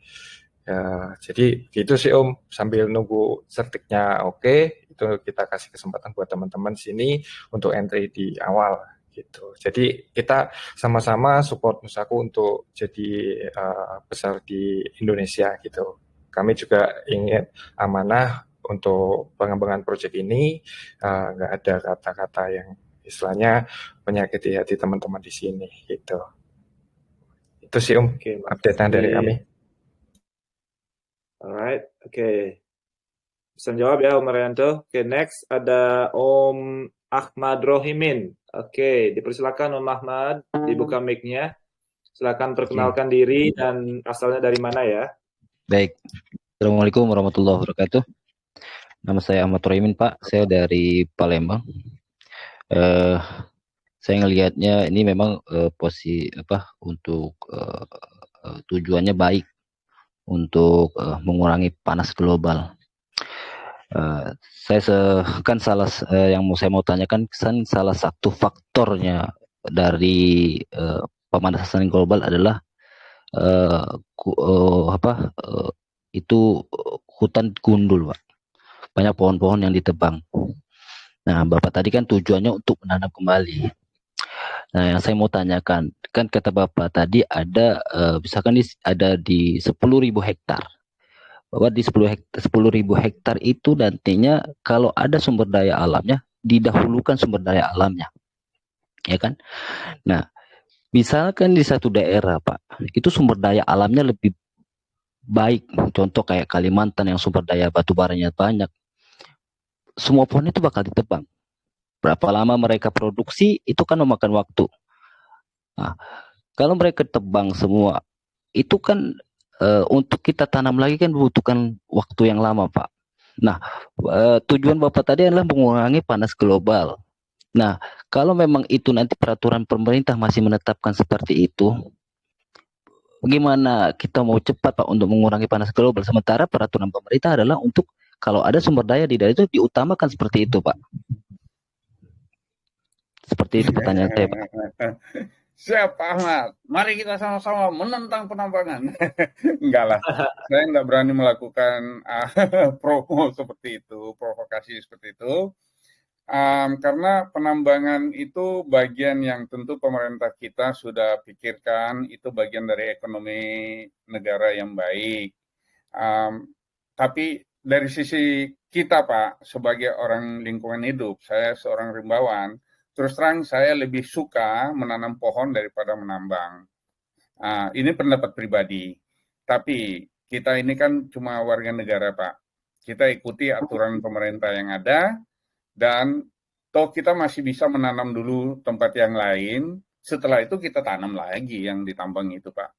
Ya, jadi gitu sih Om, sambil nunggu sertiknya oke, itu kita kasih kesempatan buat teman-teman sini untuk entry di awal gitu. Jadi kita sama-sama support Nusaku untuk jadi besar di Indonesia gitu. Kami juga ingin amanah untuk pengembangan proyek ini, nggak ada kata-kata yang istilahnya menyakiti hati teman-teman di sini gitu. Itu sih Om, update-nya dari kami. Alright, oke. Bisa jawab ya Om Marianto. Oke, next ada Om Ahmad Rohimin. Oke, dipersilakan Om Ahmad, dibuka mic-nya. Silakan perkenalkan diri dan asalnya dari mana ya. Baik. Assalamualaikum warahmatullahi wabarakatuh. Nama saya Ahmad Rohimin Pak, saya dari Palembang. Saya ngelihatnya ini memang posisi untuk tujuannya baik untuk mengurangi panas global. Yang saya mau tanyakan, salah satu faktornya dari pemanasan global adalah hutan gundul, Pak. Banyak pohon-pohon yang ditebang. Nah, Bapak tadi kan tujuannya untuk menanam kembali. Nah, yang saya mau tanyakan, kan kata Bapak tadi ada misalkan ada di 10.000 hektar. Bahwa di 10.000 hektar itu nantinya kalau ada sumber daya alamnya, didahulukan sumber daya alamnya. Ya kan? Nah, misalkan di satu daerah, Pak, itu sumber daya alamnya lebih baik. Contoh kayak Kalimantan yang sumber daya batu baranya banyak. Semua pohon itu bakal ditebang. Berapa lama mereka produksi, itu kan memakan waktu. Nah, kalau mereka tebang semua, itu kan untuk kita tanam lagi kan membutuhkan waktu yang lama, Pak. Nah, tujuan Bapak tadi adalah mengurangi panas global. Nah, kalau memang itu nanti peraturan pemerintah masih menetapkan seperti itu, bagaimana kita mau cepat Pak untuk mengurangi panas global? Sementara peraturan pemerintah adalah untuk kalau ada sumber daya di daerah itu diutamakan seperti itu, Pak. Seperti itu pertanyaan saya, Pak. Siap, Pak Ahmad. Mari kita sama-sama menentang penambangan. Enggak lah, saya nggak berani melakukan promo seperti itu, provokasi seperti itu. Karena penambangan itu bagian yang tentu pemerintah kita sudah pikirkan, itu bagian dari ekonomi negara yang baik. Tapi dari sisi kita, Pak, sebagai orang lingkungan hidup, saya seorang rimbawan, terus terang saya lebih suka menanam pohon daripada menambang. Ini pendapat pribadi. Tapi kita ini kan cuma warga negara, Pak. Kita ikuti aturan pemerintah yang ada, dan toh kita masih bisa menanam dulu tempat yang lain. Setelah itu kita tanam lagi yang ditambang itu, Pak.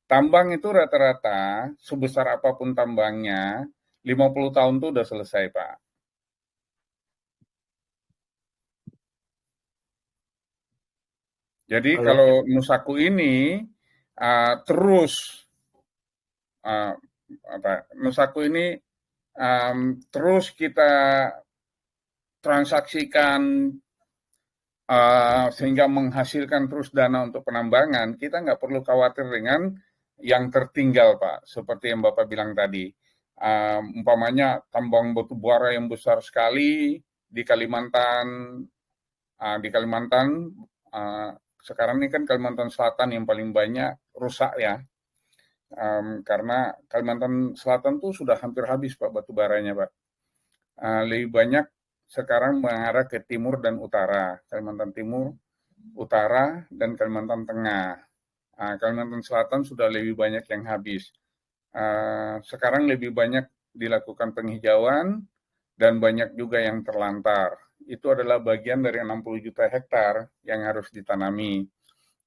Tambang itu rata-rata sebesar apapun tambangnya, 50 tahun itu udah selesai, Pak. Jadi kalau Nusaku ini Nusaku ini terus kita transaksikan sehingga menghasilkan terus dana untuk penambangan, kita nggak perlu khawatir dengan yang tertinggal, Pak. Seperti yang Bapak bilang tadi, umpamanya tambang batu bara yang besar sekali di Kalimantan, sekarang ini kan Kalimantan Selatan yang paling banyak rusak ya, karena Kalimantan Selatan tuh sudah hampir habis Pak batu baranya Pak. Lebih banyak sekarang mengarah ke timur dan utara, Kalimantan Timur, Utara, dan Kalimantan Tengah. Kalimantan Selatan sudah lebih banyak yang habis. Sekarang lebih banyak dilakukan penghijauan dan banyak juga yang terlantar. Itu adalah bagian dari 60 juta hektar yang harus ditanami.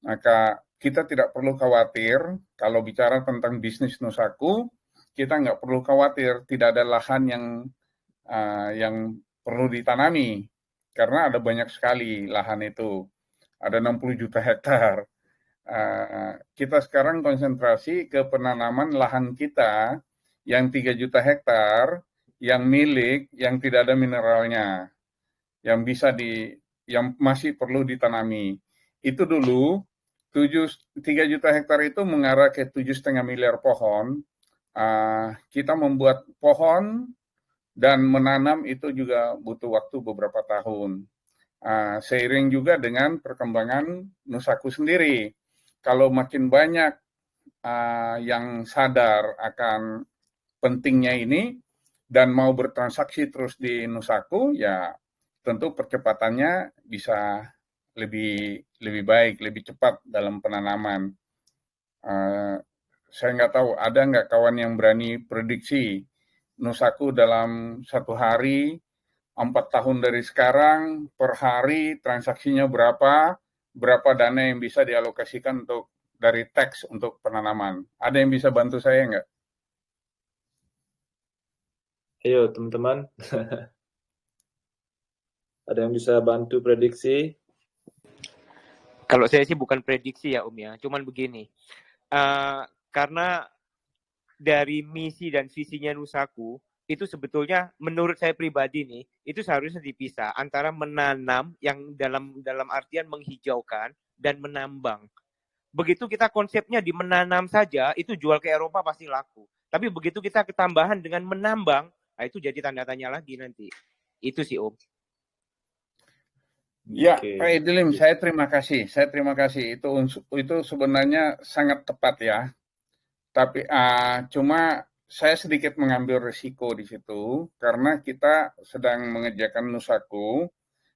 Maka kita tidak perlu khawatir kalau bicara tentang bisnis Nusaku, kita nggak perlu khawatir tidak ada lahan yang perlu ditanami, karena ada banyak sekali lahan itu, ada 60 juta hektar. Kita sekarang konsentrasi ke penanaman lahan kita yang 3 juta hektar, yang milik, yang tidak ada mineralnya, yang masih perlu ditanami. Itu dulu, 3 juta hektar itu mengarah ke 7,5 miliar pohon. Kita membuat pohon dan menanam itu juga butuh waktu beberapa tahun. Seiring juga dengan perkembangan Nusaku sendiri. Kalau makin banyak yang sadar akan pentingnya ini dan mau bertransaksi terus di Nusaku, ya tentu percepatannya bisa lebih baik, lebih cepat dalam penanaman. Saya nggak tahu, ada nggak kawan yang berani prediksi Nusaku dalam 1 hari, 4 tahun dari sekarang, per hari transaksinya berapa dana yang bisa dialokasikan dari tax untuk penanaman. Ada yang bisa bantu saya nggak? Ayo teman-teman. Ada yang bisa bantu prediksi? Kalau saya sih bukan prediksi ya Om ya, cuman begini. Karena dari misi dan visinya Nusaku, itu sebetulnya menurut saya pribadi nih, itu seharusnya dipisah antara menanam yang dalam artian menghijaukan dan menambang. Begitu kita konsepnya di menanam saja, itu jual ke Eropa pasti laku. Tapi begitu kita ketambahan dengan menambang, itu jadi tanda tanya lagi nanti. Itu sih Om. Ya, Pak Edilim, saya terima kasih. Itu sebenarnya sangat tepat ya. Tapi cuma saya sedikit mengambil risiko di situ karena kita sedang mengerjakan Nusaku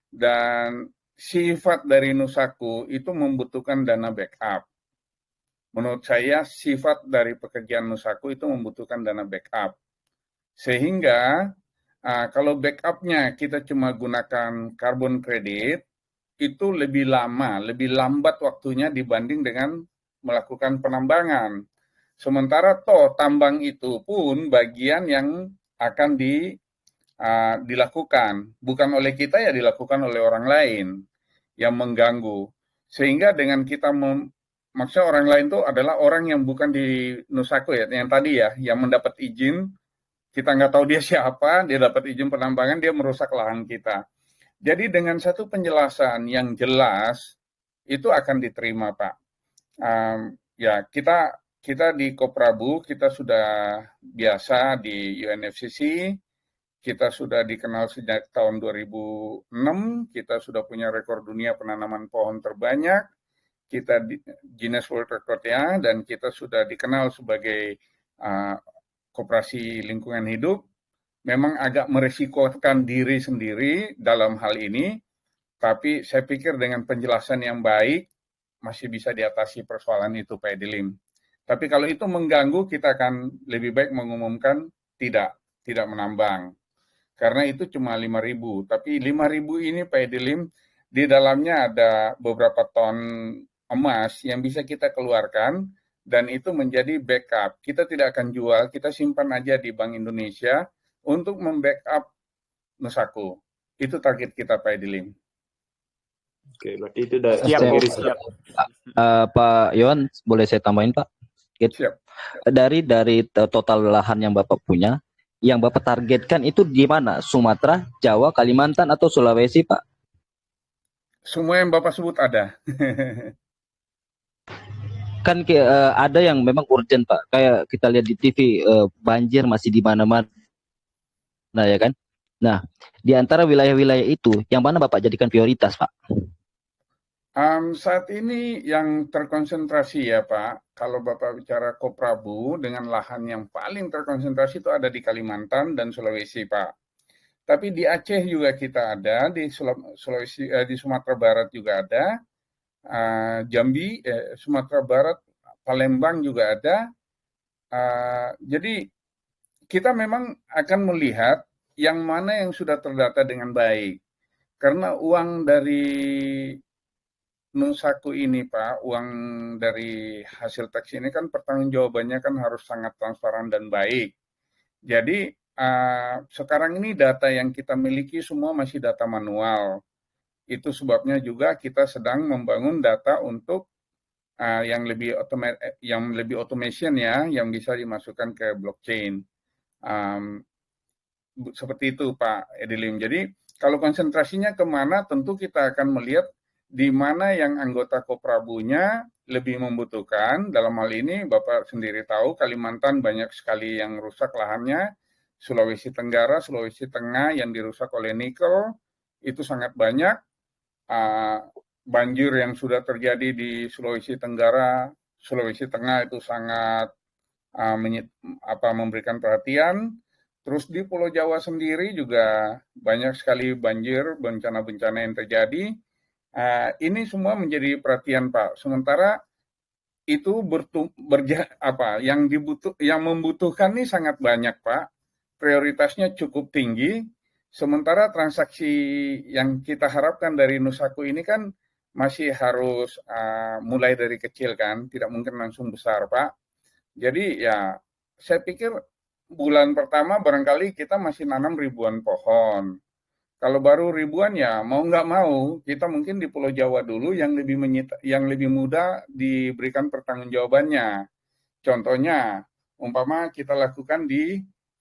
dan sifat dari Nusaku itu membutuhkan dana backup. Menurut saya sifat dari pekerjaan Nusaku itu membutuhkan dana backup. Sehingga kalau backupnya kita cuma gunakan carbon credit, itu lebih lama, lebih lambat waktunya dibanding dengan melakukan penambangan. Sementara tambang itu pun bagian yang akan dilakukan. Bukan oleh kita, ya dilakukan oleh orang lain yang mengganggu. Sehingga dengan kita, maksudnya orang lain itu adalah orang yang bukan di Nusaku ya, yang tadi ya, yang mendapat izin, kita nggak tahu dia siapa, dia dapat izin penambangan, dia merusak lahan kita. Jadi dengan satu penjelasan yang jelas, itu akan diterima Pak. Ya kita di Koprabu, kita sudah biasa di UNFCCC, kita sudah dikenal sejak tahun 2006, kita sudah punya rekor dunia penanaman pohon terbanyak, kita di Guinness World Record ya, dan kita sudah dikenal sebagai koperasi lingkungan hidup. Memang agak meresikokan diri sendiri dalam hal ini, tapi saya pikir dengan penjelasan yang baik, masih bisa diatasi persoalan itu Pak Edilim. Tapi kalau itu mengganggu, kita akan lebih baik mengumumkan tidak menambang. Karena itu cuma 5.000. Tapi 5.000 ini Pak Edilim, di dalamnya ada beberapa ton emas yang bisa kita keluarkan, dan itu menjadi backup. Kita tidak akan jual, kita simpan aja di Bank Indonesia untuk membackup Nusaku. Itu target kita Pak Edilim. Oke, berarti itu udah siap. Pak Yohan, boleh saya tambahin Pak? Siap. Dari total lahan yang Bapak punya, yang Bapak targetkan itu di mana? Sumatera, Jawa, Kalimantan, atau Sulawesi, Pak? Semua yang Bapak sebut ada. Kan ada yang memang urgent Pak, kayak kita lihat di TV, banjir masih di mana-mana ya kan. Nah, di antara wilayah-wilayah itu yang mana Bapak jadikan prioritas Pak? Saat ini yang terkonsentrasi ya Pak, kalau Bapak bicara Koprabu dengan lahan yang paling terkonsentrasi itu ada di Kalimantan dan Sulawesi Pak. Tapi di Aceh juga kita ada, di Sulawesi, di Sumatera Barat juga ada, Jambi, Sumatera Barat, Palembang juga ada. Jadi kita memang akan melihat yang mana yang sudah terdata dengan baik. Karena uang dari Nusaku ini Pak, uang dari hasil tax ini kan pertanggungjawabannya kan harus sangat transparan dan baik. Jadi sekarang ini data yang kita miliki semua masih data manual. Itu sebabnya juga kita sedang membangun data untuk yang lebih automation ya, yang bisa dimasukkan ke blockchain. Seperti itu Pak Edilim. Jadi kalau konsentrasinya kemana, tentu kita akan melihat di mana yang anggota Koprabunya lebih membutuhkan. Dalam hal ini Bapak sendiri tahu Kalimantan banyak sekali yang rusak lahannya, Sulawesi Tenggara, Sulawesi Tengah yang dirusak oleh nikel itu sangat banyak. Banjir yang sudah terjadi di Sulawesi Tenggara, Sulawesi Tengah itu sangat memberikan perhatian. Terus di Pulau Jawa sendiri juga banyak sekali banjir, bencana-bencana yang terjadi. Ini semua menjadi perhatian Pak. Sementara itu yang membutuhkan ini sangat banyak Pak. Prioritasnya cukup tinggi. Sementara transaksi yang kita harapkan dari Nusaku ini kan masih harus mulai dari kecil kan, tidak mungkin langsung besar Pak. Jadi ya saya pikir bulan pertama barangkali kita masih nanam ribuan pohon. Kalau baru ribuan ya mau nggak mau kita mungkin di Pulau Jawa dulu yang lebih mudah diberikan pertanggungjawabannya. Contohnya umpama kita lakukan di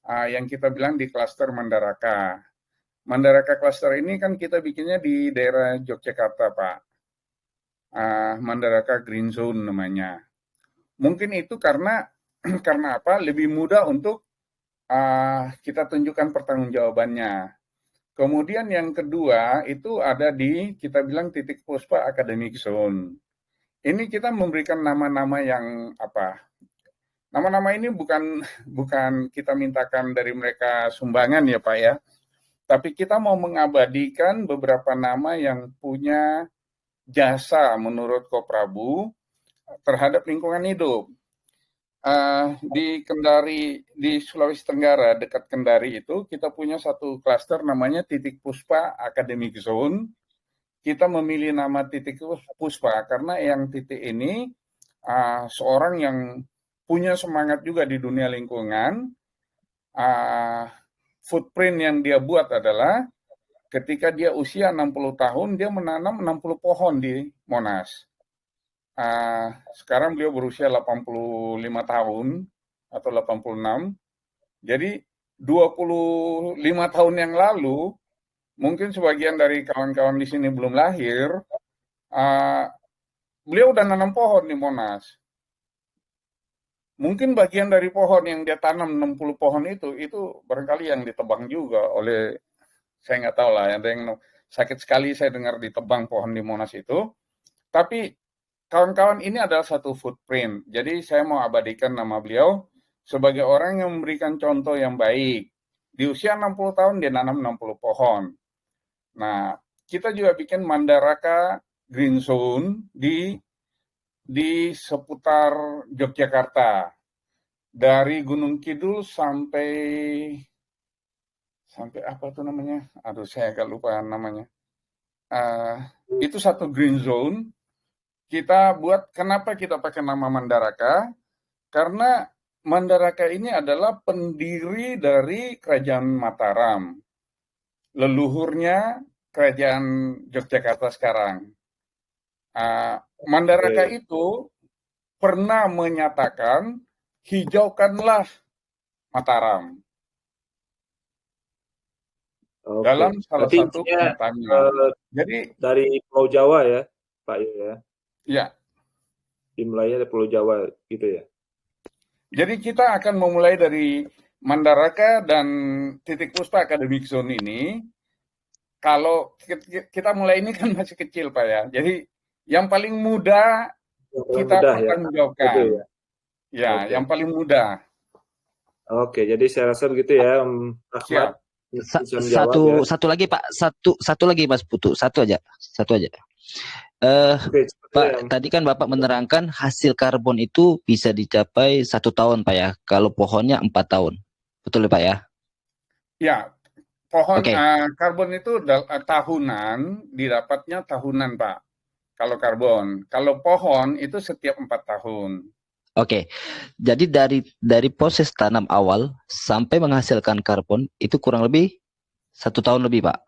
yang kita bilang di klaster Mandaraka. Mandaraka klaster ini kan kita bikinnya di daerah Yogyakarta Pak. Mandaraka Green Zone namanya. Mungkin itu karena apa? Lebih mudah untuk kita tunjukkan pertanggungjawabannya. Kemudian yang kedua itu ada di kita bilang titik puspa academic zone. Ini kita memberikan nama-nama yang apa? Nama-nama ini bukan kita mintakan dari mereka sumbangan ya Pak ya. Tapi kita mau mengabadikan beberapa nama yang punya jasa menurut Koprabu terhadap lingkungan hidup. Di Kendari, di Sulawesi Tenggara, dekat Kendari itu, kita punya satu klaster namanya Titik Puspa Academic Zone. Kita memilih nama Titik Puspa karena yang titik ini seorang yang punya semangat juga di dunia lingkungan. Footprint yang dia buat adalah ketika dia usia 60 tahun, dia menanam 60 pohon di Monas. Sekarang beliau berusia 85 tahun atau 86. Jadi 25 tahun yang lalu, mungkin sebagian dari kawan-kawan di sini belum lahir, beliau udah nanam pohon di Monas. Mungkin bagian dari pohon yang dia tanam 60 pohon itu barangkali yang ditebang juga oleh, saya nggak tahu lah, ada yang sakit sekali saya dengar ditebang pohon di Monas itu. Tapi kawan-kawan ini adalah satu footprint. Jadi saya mau abadikan nama beliau sebagai orang yang memberikan contoh yang baik. Di usia 60 tahun dia nanam 60 pohon. Nah, kita juga bikin Mandaraka Green Zone di seputar Yogyakarta. Dari Gunung Kidul sampai apa tuh namanya? Aduh, saya agak lupa namanya. Itu satu green zone. Kita buat, kenapa kita pakai nama Mandaraka? Karena Mandaraka ini adalah pendiri dari Kerajaan Mataram. Leluhurnya Kerajaan Yogyakarta sekarang. Mandaraka itu pernah menyatakan, hijaukanlah Mataram. dalam salah berarti satu penataannya. Jadi dari Pulau Jawa ya, Pak ya. Ya. Dimulainya dari Pulau Jawa gitu ya. Jadi kita akan memulai dari Mandaraka dan Titik Puspa Academic Zone ini. Kalau kita mulai ini kan masih kecil Pak ya. Jadi yang paling mudah kita pertanggungjawabkan. Ya, yang paling mudah. Oke, jadi saya rasa begitu ya, Om Ahmad. Satu lagi Pak, satu lagi Mas Putu, satu aja. Pak, tadi kan Bapak menerangkan hasil karbon itu bisa dicapai 1 tahun Pak ya, kalau pohonnya 4 tahun, betul ya Pak ya? Ya, pohon karbon itu tahunan, didapatnya tahunan Pak. Kalau karbon, kalau pohon itu setiap 4 tahun. Oke, jadi dari proses tanam awal sampai menghasilkan karbon itu kurang lebih 1 tahun lebih Pak.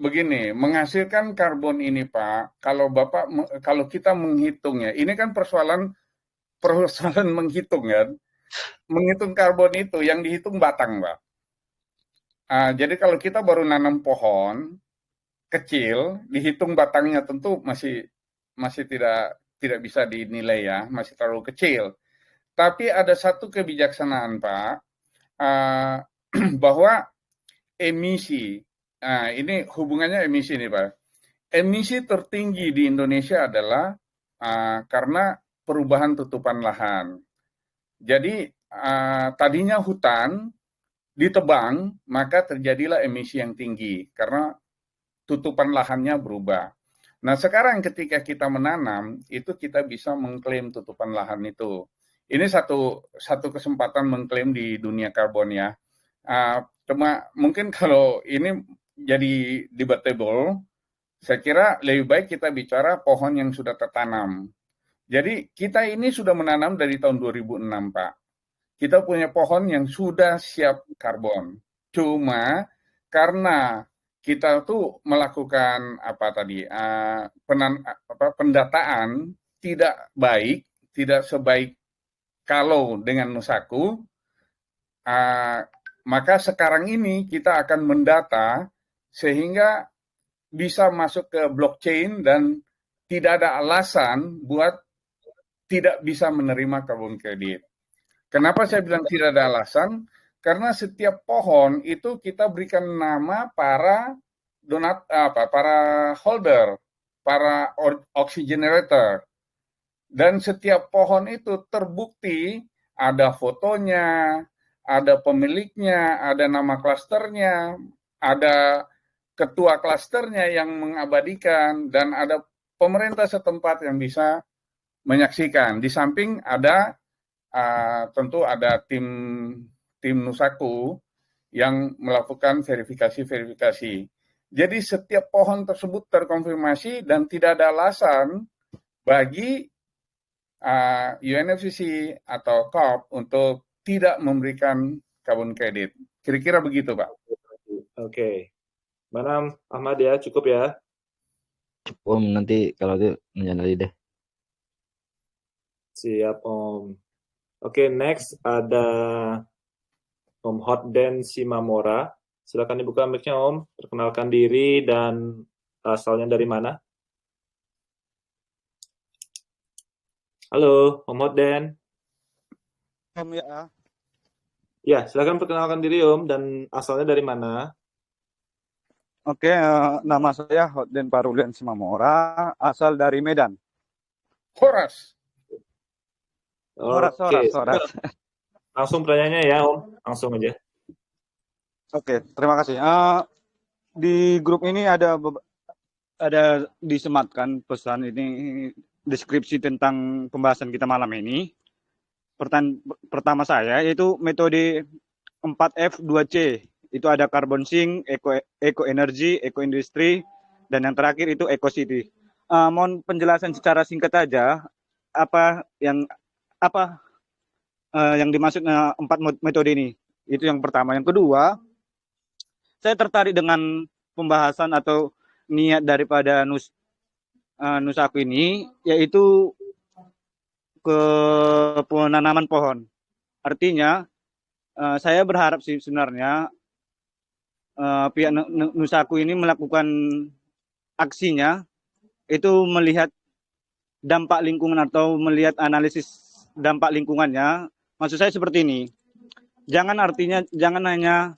Begini, menghasilkan karbon ini Pak, kalau kita menghitungnya, ini kan persoalan menghitung kan, menghitung karbon itu yang dihitung batang Pak. Jadi kalau kita baru nanam pohon kecil, dihitung batangnya tentu masih tidak bisa dinilai ya, masih terlalu kecil. Tapi ada satu kebijaksanaan Pak, bahwa emisi, ini hubungannya emisi nih Pak. Emisi tertinggi di Indonesia adalah karena perubahan tutupan lahan. Jadi tadinya hutan ditebang, maka terjadilah emisi yang tinggi karena tutupan lahannya berubah. Nah sekarang ketika kita menanam, itu kita bisa mengklaim tutupan lahan itu. Ini satu kesempatan mengklaim di dunia karbon ya. Cuma mungkin kalau ini jadi debatable, saya kira lebih baik kita bicara pohon yang sudah tertanam. Jadi kita ini sudah menanam dari tahun 2006 Pak. Kita punya pohon yang sudah siap karbon. Cuma karena kita tuh melakukan pendataan tidak baik, tidak sebaik kalau dengan Nusaku, maka sekarang ini kita akan mendata sehingga bisa masuk ke blockchain dan tidak ada alasan buat tidak bisa menerima karbon kredit. Kenapa saya bilang tidak ada alasan? Karena setiap pohon itu kita berikan nama para holder, para oxygenator. Dan setiap pohon itu terbukti ada fotonya, ada pemiliknya, ada nama klasternya, ada ketua klasternya yang mengabadikan, dan ada pemerintah setempat yang bisa menyaksikan. Di samping ada tentu ada tim Nusaku yang melakukan verifikasi. Jadi setiap pohon tersebut terkonfirmasi dan tidak ada alasan bagi UNFCCC atau COP untuk tidak memberikan karbon kredit. Kira-kira begitu, Pak. Oke. Mana Ahmad ya, cukup ya? Om, nanti kalau itu menjadi deh. Siap, Om. Oke, next ada Om Hotden Simamora. Silakan dibuka mic-nya, Om. Perkenalkan diri dan asalnya dari mana. Halo, Om Hotden. Om ya. Ya, silakan perkenalkan diri, Om, dan asalnya dari mana. Oke, nama saya Hotden Parulian Simamora, asal dari Medan. Horas. Horas. Langsung pertanyaannya ya, Om. Langsung aja. Oke, terima kasih. Di grup ini ada disematkan pesan ini deskripsi tentang pembahasan kita malam ini. Pertama saya yaitu metode 4F2C. Itu ada carbon sink, eco energy, eco industry, dan yang terakhir itu eco city. Mohon penjelasan secara singkat aja apa yang dimaksud 4 metode ini. Itu yang pertama. Yang kedua, saya tertarik dengan pembahasan atau niat daripada Nusaku ini, yaitu ke penanaman pohon. Artinya saya berharap sih sebenarnya pihak Nusaku ini melakukan aksinya itu melihat dampak lingkungan atau melihat analisis dampak lingkungannya. Maksud saya seperti ini, jangan hanya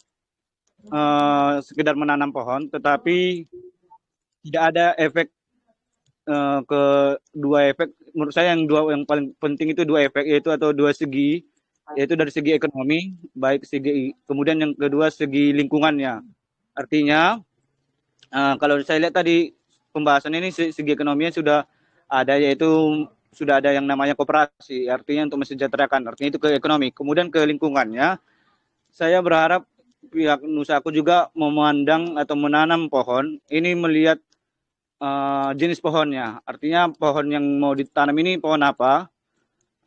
sekedar menanam pohon, tetapi tidak ada efek ke dua efek. Menurut saya yang paling penting itu dua efek, yaitu atau dua segi, yaitu dari segi ekonomi, baik segi, kemudian yang kedua segi lingkungannya. Artinya kalau saya lihat tadi pembahasan ini segi ekonominya sudah ada, yaitu sudah ada yang namanya koperasi, artinya untuk mensejahterakan, artinya itu ke ekonomi. Kemudian ke lingkungannya, saya berharap pihak Nusaku juga memandang atau menanam pohon, ini melihat jenis pohonnya, artinya pohon yang mau ditanam ini pohon apa,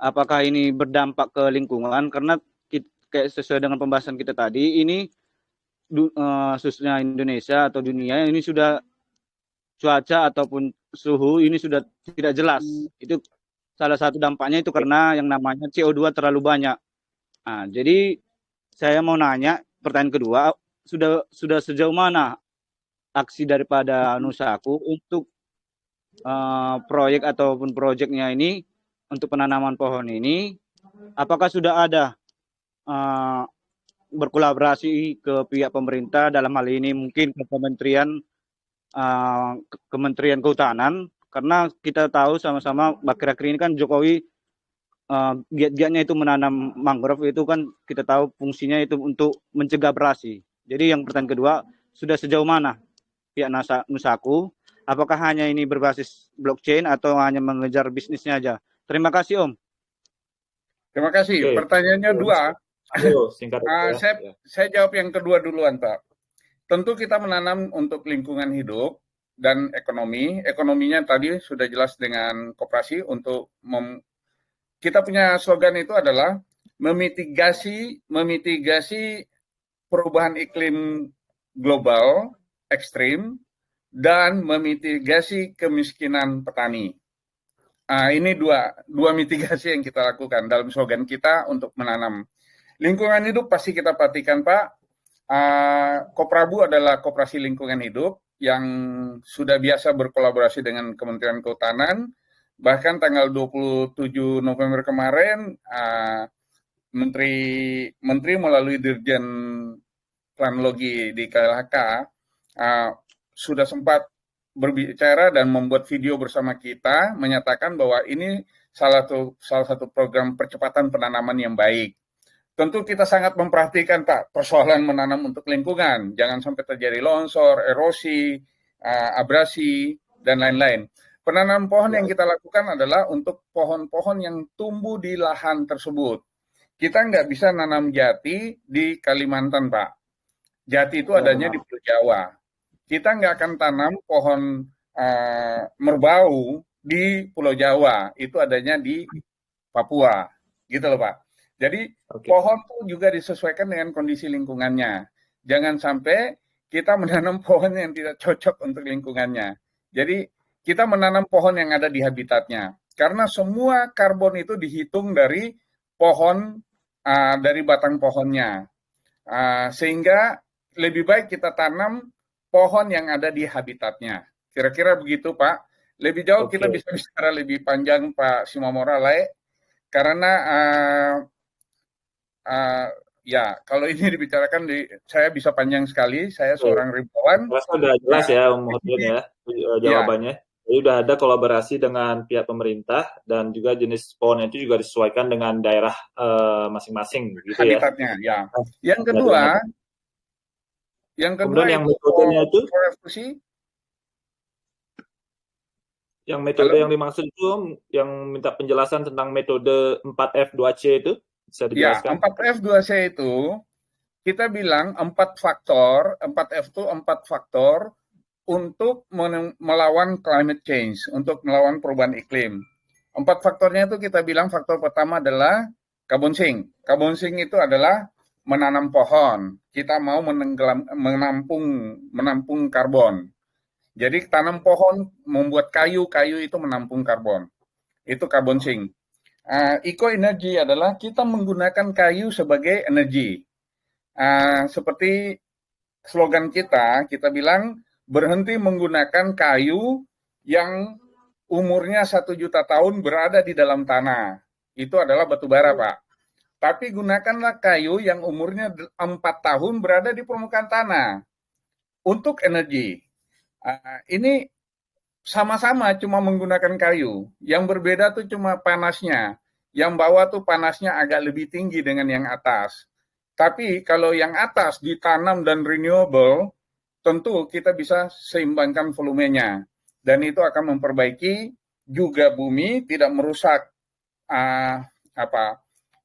apakah ini berdampak ke lingkungan, karena kayak sesuai dengan pembahasan kita tadi, ini khususnya Indonesia atau dunia ini sudah cuaca ataupun suhu ini sudah tidak jelas. Itu salah satu dampaknya itu karena yang namanya CO2 terlalu banyak. Nah, jadi saya mau nanya, pertanyaan kedua, sudah sejauh mana aksi daripada Nusaku untuk proyek ataupun proyeknya ini untuk penanaman pohon ini, apakah sudah ada berkolaborasi ke pihak pemerintah, dalam hal ini mungkin ke Kementerian Kehutanan, karena kita tahu sama-sama akhir-akhir ini kan Jokowi giat-giatnya itu menanam mangrove, itu kan kita tahu fungsinya itu untuk mencegah abrasi. Jadi yang pertanyaan kedua, sudah sejauh mana pihak Nusaku, apakah hanya ini berbasis blockchain atau hanya mengejar bisnisnya aja? Terima kasih Om. Terima kasih. Pertanyaannya dua. Singkat saya jawab yang kedua duluan, Pak. Tentu kita menanam untuk lingkungan hidup dan ekonomi. Ekonominya tadi sudah jelas dengan koperasi untuk kita punya slogan itu adalah memitigasi perubahan iklim global ekstrim dan memitigasi kemiskinan petani. Ini dua mitigasi yang kita lakukan dalam slogan kita untuk menanam. Lingkungan hidup pasti kita perhatikan, Pak. Koprabu adalah koperasi lingkungan hidup yang sudah biasa berkolaborasi dengan Kementerian Kehutanan. Bahkan tanggal 27 November kemarin, Menteri melalui Dirjen Planologi di KLHK sudah sempat berbicara dan membuat video bersama kita menyatakan bahwa ini salah satu program percepatan penanaman yang baik. Tentu kita sangat memperhatikan, Pak, persoalan menanam untuk lingkungan. Jangan sampai terjadi longsor, erosi, abrasi, dan lain-lain. Penanaman pohon yang kita lakukan adalah untuk pohon-pohon yang tumbuh di lahan tersebut. Kita nggak bisa nanam jati di Kalimantan, Pak. Jati itu adanya di Pulau Jawa. Kita nggak akan tanam pohon merbau di Pulau Jawa. Itu adanya di Papua. Gitu loh, Pak. Jadi pohon itu juga disesuaikan dengan kondisi lingkungannya. Jangan sampai kita menanam pohon yang tidak cocok untuk lingkungannya. Jadi kita menanam pohon yang ada di habitatnya. Karena semua karbon itu dihitung dari pohon, dari batang pohonnya. Sehingga lebih baik kita tanam pohon yang ada di habitatnya. Kira-kira begitu, Pak. Lebih jauh kita bisa bicara lebih panjang, Pak Simomora Lae. Karena ya, kalau ini dibicarakan, saya bisa panjang sekali. Saya seorang ribawan. Sudah jelas ya, Om Hodin ya, jawabannya. Jadi sudah ada kolaborasi dengan pihak pemerintah dan juga jenis pohon itu juga disesuaikan dengan daerah masing-masing, gitu ya. Habitatnya, ya. Yang kedua, kemudian yang metodenya itu, yang metode yang dimaksud itu, yang minta penjelasan tentang metode 4F2C itu. Bisa dijelaskan? Ya, 4F2C itu kita bilang 4 faktor, 4F itu 4 faktor untuk melawan climate change, untuk melawan perubahan iklim. 4 faktornya itu kita bilang faktor pertama adalah carbon sink. Carbon sink itu adalah menanam pohon. Kita mau menampung karbon. Jadi tanam pohon, membuat kayu itu menampung karbon. Itu carbon sink. Eco energy adalah kita menggunakan kayu sebagai energi. Seperti slogan kita bilang berhenti menggunakan kayu yang umurnya 1 juta tahun berada di dalam tanah. Itu adalah batu bara, Pak. Tapi gunakanlah kayu yang umurnya 4 tahun berada di permukaan tanah untuk energi. Ini sama-sama cuma menggunakan kayu. Yang berbeda tuh cuma panasnya. Yang bawah tuh panasnya agak lebih tinggi dengan yang atas. Tapi kalau yang atas ditanam dan renewable, tentu kita bisa seimbangkan volumenya. Dan itu akan memperbaiki juga bumi, tidak merusak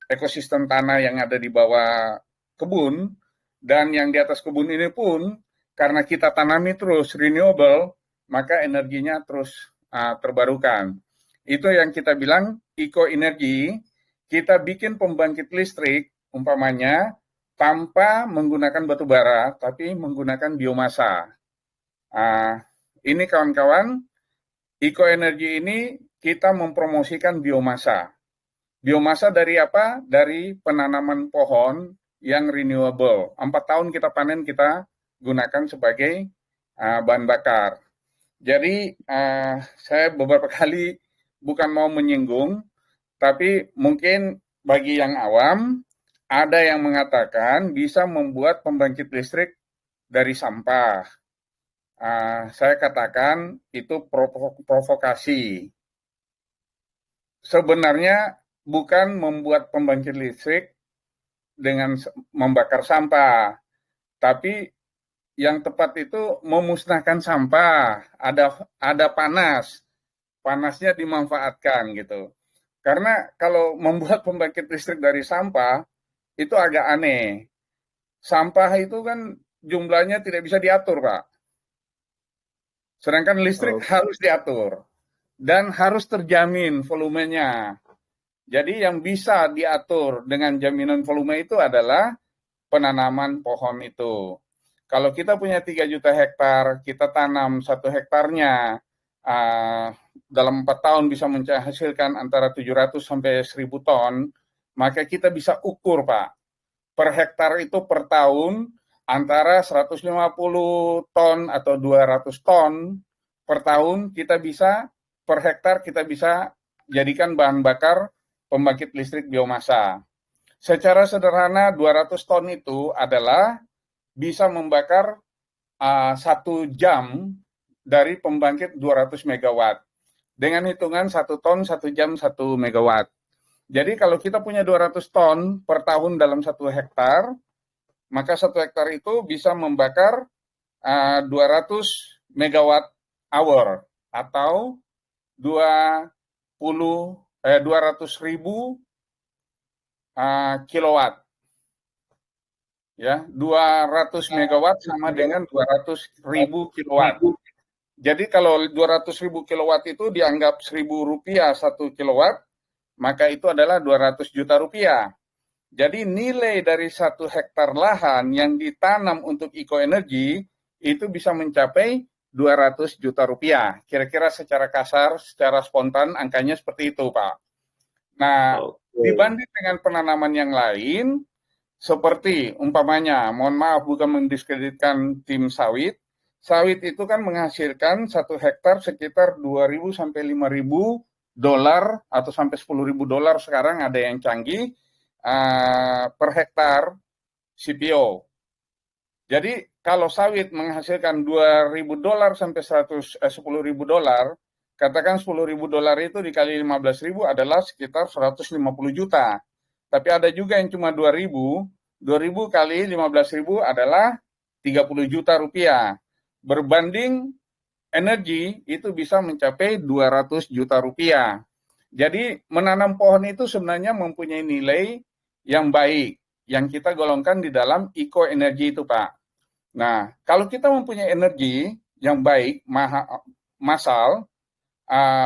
ekosistem tanah yang ada di bawah kebun. Dan yang di atas kebun ini pun, karena kita tanami terus renewable, maka energinya terus terbarukan. Itu yang kita bilang eco energy, kita bikin pembangkit listrik, umpamanya, tanpa menggunakan batu bara, tapi menggunakan biomasa. Ini kawan-kawan, eco energy ini kita mempromosikan biomasa. Biomasa dari apa? Dari penanaman pohon yang renewable. 4 tahun kita panen, kita gunakan sebagai bahan bakar. Jadi saya beberapa kali bukan mau menyinggung, tapi mungkin bagi yang awam, ada yang mengatakan bisa membuat pembangkit listrik dari sampah. Saya katakan itu provokasi. Sebenarnya bukan membuat pembangkit listrik dengan membakar sampah, tapi yang tepat itu memusnahkan sampah, ada panasnya dimanfaatkan gitu. Karena kalau membuat pembangkit listrik dari sampah, itu agak aneh. Sampah itu kan jumlahnya tidak bisa diatur, Pak. Sedangkan listrik harus diatur. Dan harus terjamin volumenya. Jadi yang bisa diatur dengan jaminan volume itu adalah penanaman pohon itu. Kalau kita punya 3 juta hektar, kita tanam 1 hektarnya, dalam 4 tahun bisa menghasilkan antara 700 sampai 1000 ton, maka kita bisa ukur, Pak. Per hektar itu per tahun antara 150 ton atau 200 ton per tahun kita bisa, per hektar kita bisa jadikan bahan bakar pembangkit listrik biomasa. Secara sederhana 200 ton itu adalah bisa membakar 1 jam dari pembangkit 200 megawatt. Dengan hitungan 1 ton, 1 jam, 1 megawatt. Jadi kalau kita punya 200 ton per tahun dalam 1 hektar, maka 1 hektar itu bisa membakar 200 megawatt hour atau 200.000 kilowatt. Ya, 200 megawatt sama dengan 200.000 kilowatt. Jadi kalau 200.000 kilowatt itu dianggap Rp1.000 1 kilowatt, maka itu adalah 200 juta rupiah. Jadi nilai dari 1 hektar lahan yang ditanam untuk eco energy itu bisa mencapai 200 juta rupiah. Kira-kira secara kasar, secara spontan angkanya seperti itu, Pak. Nah, dibanding dengan penanaman yang lain, seperti umpamanya, mohon maaf bukan mendiskreditkan tim sawit, sawit itu kan menghasilkan 1 hektar sekitar 2.000 sampai 5.000 dolar atau sampai 10.000 dolar sekarang ada yang canggih per hektar CPO. Jadi kalau sawit menghasilkan 2.000 dolar sampai 10.000 dolar, katakan 10.000 dolar itu dikali 15.000 adalah sekitar 150 juta. Tapi ada juga yang cuma 2.000 kali 15.000 adalah 30 juta rupiah. Berbanding energi itu bisa mencapai 200 juta rupiah. Jadi menanam pohon itu sebenarnya mempunyai nilai yang baik, yang kita golongkan di dalam eco energy itu, Pak. Nah, kalau kita mempunyai energi yang baik, massal,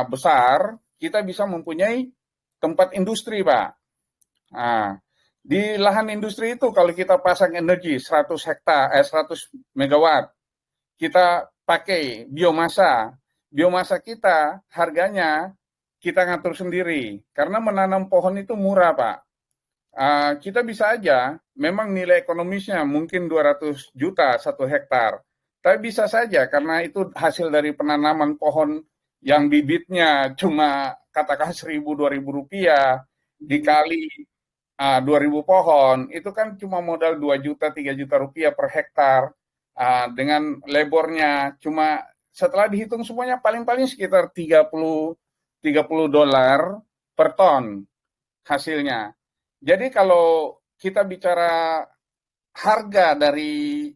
besar, kita bisa mempunyai tempat industri, Pak. Nah, di lahan industri itu kalau kita pasang energi 100 megawatt, kita pakai biomasa. Biomasa kita harganya kita ngatur sendiri. Karena menanam pohon itu murah, Pak. Kita bisa aja, memang nilai ekonomisnya mungkin 200 juta 1 hektar. Tapi bisa saja karena itu hasil dari penanaman pohon yang bibitnya cuma katakan 1.000-2.000 rupiah dikali 2.000 pohon, itu kan cuma modal 2 juta 3 juta rupiah per hektar. Dengan labornya cuma setelah dihitung semuanya paling-paling sekitar 30 $30 per ton hasilnya. Jadi kalau kita bicara harga dari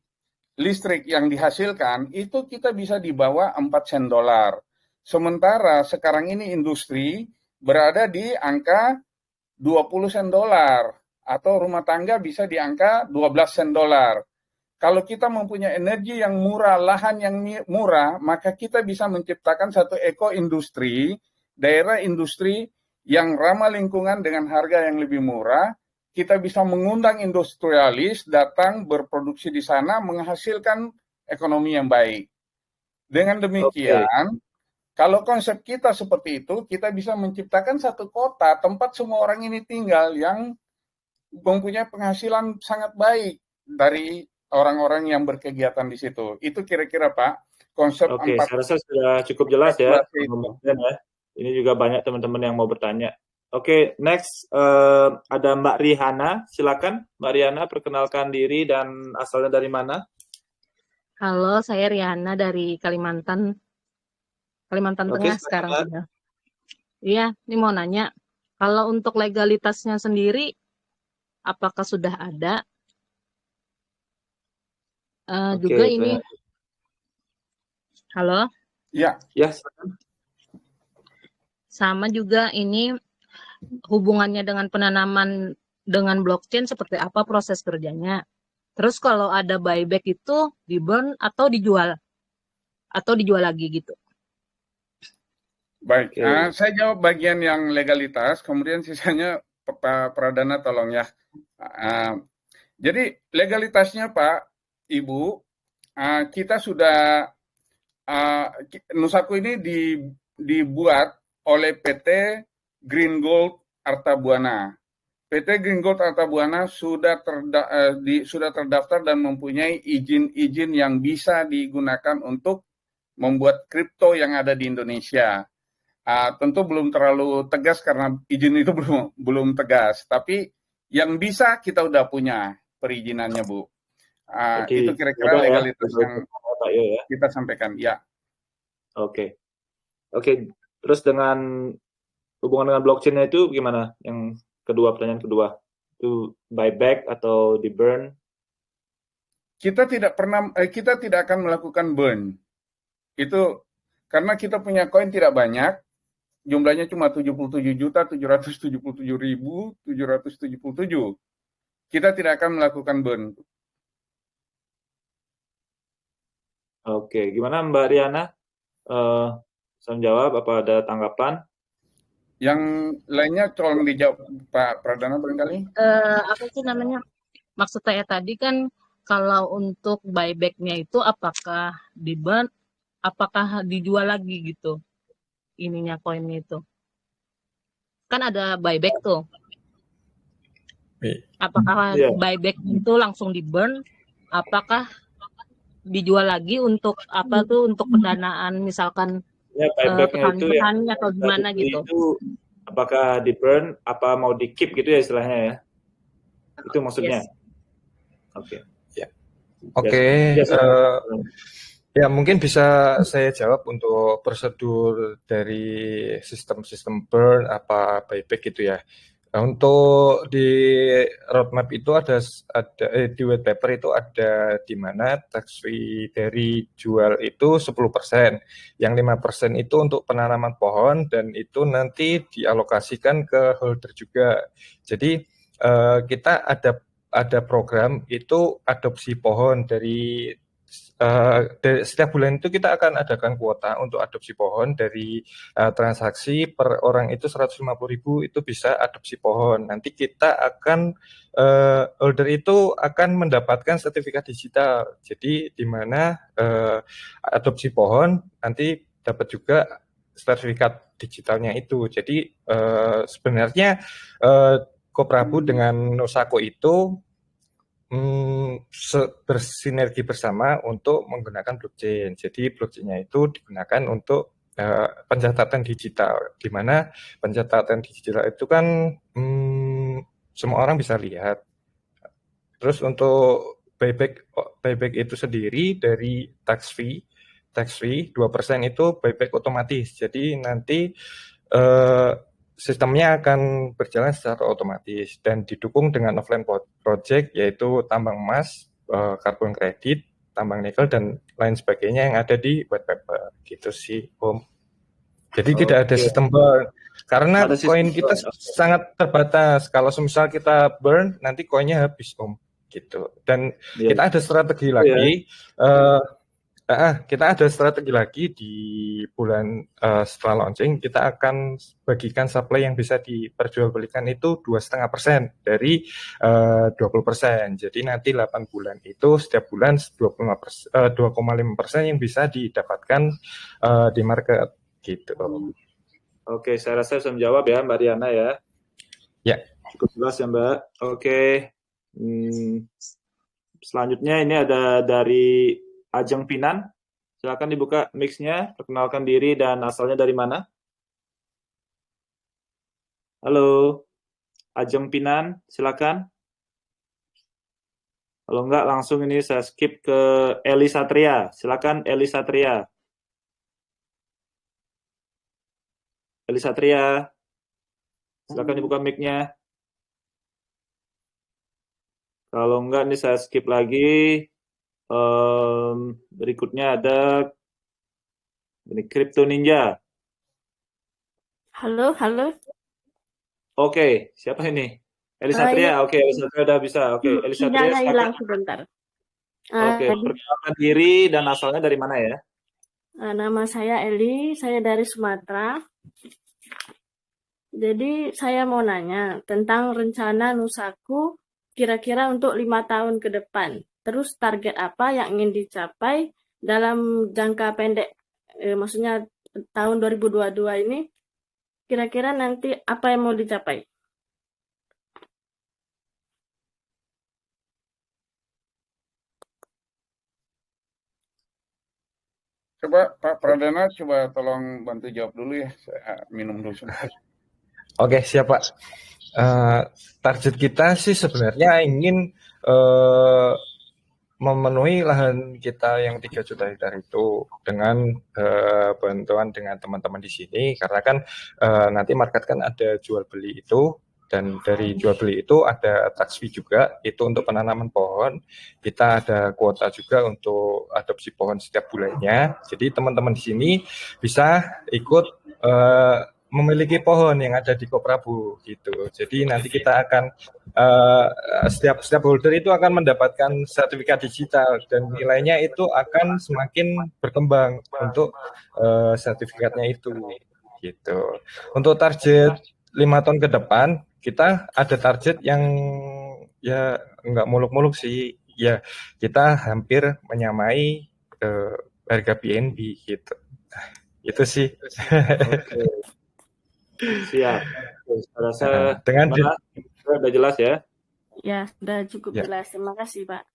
listrik yang dihasilkan, itu kita bisa di bawah 4 sen dolar. Sementara sekarang ini industri berada di angka 20 sen dolar, atau rumah tangga bisa di angka 12 sen dolar. Kalau kita mempunyai energi yang murah, lahan yang murah, maka kita bisa menciptakan satu eko-industri, daerah industri yang ramah lingkungan dengan harga yang lebih murah. Kita bisa mengundang industrialis datang berproduksi di sana, menghasilkan ekonomi yang baik. Dengan demikian, kalau konsep kita seperti itu, kita bisa menciptakan satu kota tempat semua orang ini tinggal yang mempunyai penghasilan sangat baik dari orang-orang yang berkegiatan di situ. Itu kira-kira, Pak, konsep saya rasa sudah cukup jelas ya. Ini juga banyak teman-teman yang mau bertanya. Next ada Mbak Rihana. Silakan Mbak Rihana, perkenalkan diri dan asalnya dari mana? Halo, saya Rihana dari Kalimantan Tengah sekarang. Iya, ini mau nanya, kalau untuk legalitasnya sendiri, apakah sudah ada? Juga ini, halo? Ya. Sama juga ini hubungannya dengan penanaman dengan blockchain seperti apa proses kerjanya. Terus kalau ada buyback itu di burn atau dijual lagi gitu. Baik, saya jawab bagian yang legalitas, kemudian sisanya Pak Pradana tolong ya. Jadi legalitasnya Pak, Ibu, kita sudah Nusaku ini dibuat oleh PT Green Gold Arta Buana. PT Green Gold Arta Buana sudah terdaftar dan mempunyai izin-izin yang bisa digunakan untuk membuat kripto yang ada di Indonesia. Tentu belum terlalu tegas karena izin itu belum tegas, tapi yang bisa kita udah punya perizinannya, Bu. Itu kira-kira legalitas yang kita sampaikan. Ya. Oke. Terus dengan hubungan dengan blockchain-nya itu gimana? Yang kedua, pertanyaan kedua, itu buyback atau di burn? Kita tidak akan melakukan burn. Itu karena kita punya koin tidak banyak, jumlahnya cuma 77.777.777. Kita tidak akan melakukan burn. Oke, gimana Mbak Riana? Saya menjawab, apa ada tanggapan? Yang lainnya tolong dijawab Pak Pradana barangkali. Apa sih namanya? Maksud saya tadi kan kalau untuk buyback-nya itu apakah di burn, apakah dijual lagi gitu ininya koinnya itu? Kan ada buyback tuh. Apakah buyback itu langsung di burn? Apakah dijual lagi untuk apa tuh, untuk pendanaan misalkan petani atau gimana gitu? Itu apakah di burn, apa mau di keep gitu ya istilahnya ya? Itu maksudnya. Ya mungkin bisa saya jawab untuk prosedur dari sistem burn apa buyback gitu ya. Nah, untuk di roadmap itu ada di white paper itu ada di mana tax free dari jual itu 10%, yang 5% itu untuk penanaman pohon dan itu nanti dialokasikan ke holder juga. Jadi kita ada program itu adopsi pohon dari setiap bulan itu kita akan adakan kuota untuk adopsi pohon dari transaksi per orang itu 150.000 itu bisa adopsi pohon. Nanti kita akan holder itu akan mendapatkan sertifikat digital. Jadi di mana adopsi pohon nanti dapat juga sertifikat digitalnya itu. Jadi sebenarnya Koprabu dengan Nusako itu bersinergi bersama untuk menggunakan blockchain. Jadi blockchain-nya itu digunakan untuk pencatatan digital, di mana pencatatan digital itu kan semua orang bisa lihat. Terus untuk buyback itu sendiri dari tax fee 2% itu buyback otomatis. Jadi nanti sistemnya akan berjalan secara otomatis dan didukung dengan offline project yaitu tambang emas, karbon kredit, tambang nikel dan lain sebagainya yang ada di white paper gitu sih Om. Jadi tidak ada sistem burn karena koin kita sangat terbatas. Kalau misal kita burn nanti koinnya habis Om gitu. Dan kita ada strategi lagi. Kita ada strategi lagi di bulan setelah launching, kita akan bagikan supply yang bisa diperjualbelikan itu 2,5% dari 20%. Jadi nanti 8 bulan itu setiap bulan 2,5% yang bisa didapatkan di market gitu. Oke, saya rasa bisa menjawab ya Mbak Riana ya. Ya. Cukup jelas ya Mbak. Oke. Selanjutnya ini ada dari Ajeng Pinan, silakan dibuka mix-nya, perkenalkan diri dan asalnya dari mana. Halo, Ajeng Pinan, silakan. Kalau enggak, langsung ini saya skip ke Eli Satria. Silakan Eli Satria. Eli Satria, silakan dibuka mic-nya. Kalau enggak, ini saya skip lagi. Berikutnya ada ini Crypto Ninja. Halo. Oke, siapa ini? Eli Satria. Oke, Eli Satria udah bisa. Oke, Eli Satria. Hilang sebentar. Oke, perkenalkan diri dan asalnya dari mana ya? Nama saya Eli, saya dari Sumatera. Jadi saya mau nanya tentang rencana Nusaku kira-kira untuk 5 tahun ke depan. Terus target apa yang ingin dicapai dalam jangka pendek, maksudnya tahun 2022 ini, kira-kira nanti apa yang mau dicapai? Coba Pak Pradana, coba tolong bantu jawab dulu ya, saya minum dulu sebentar. Oke, siap Pak. Target kita sih sebenarnya ingin memenuhi lahan kita yang 3 juta hektar itu dengan bantuan dengan teman-teman di sini karena kan nanti market kan ada jual beli itu dan dari jual beli itu ada tax fee juga itu untuk penanaman pohon. Kita ada kuota juga untuk adopsi pohon setiap bulannya. Jadi teman-teman di sini bisa ikut memiliki pohon yang ada di Koprabu gitu. Jadi nanti kita akan setiap holder itu akan mendapatkan sertifikat digital dan nilainya itu akan semakin berkembang untuk sertifikatnya itu gitu. Untuk target 5 tahun ke depan kita ada target yang ya nggak muluk-muluk sih. Ya kita hampir menyamai harga BNB gitu. Itu sih. Okay. Siap. Saya rasa sudah jelas ya? Ya, sudah cukup jelas. Terima kasih, Pak.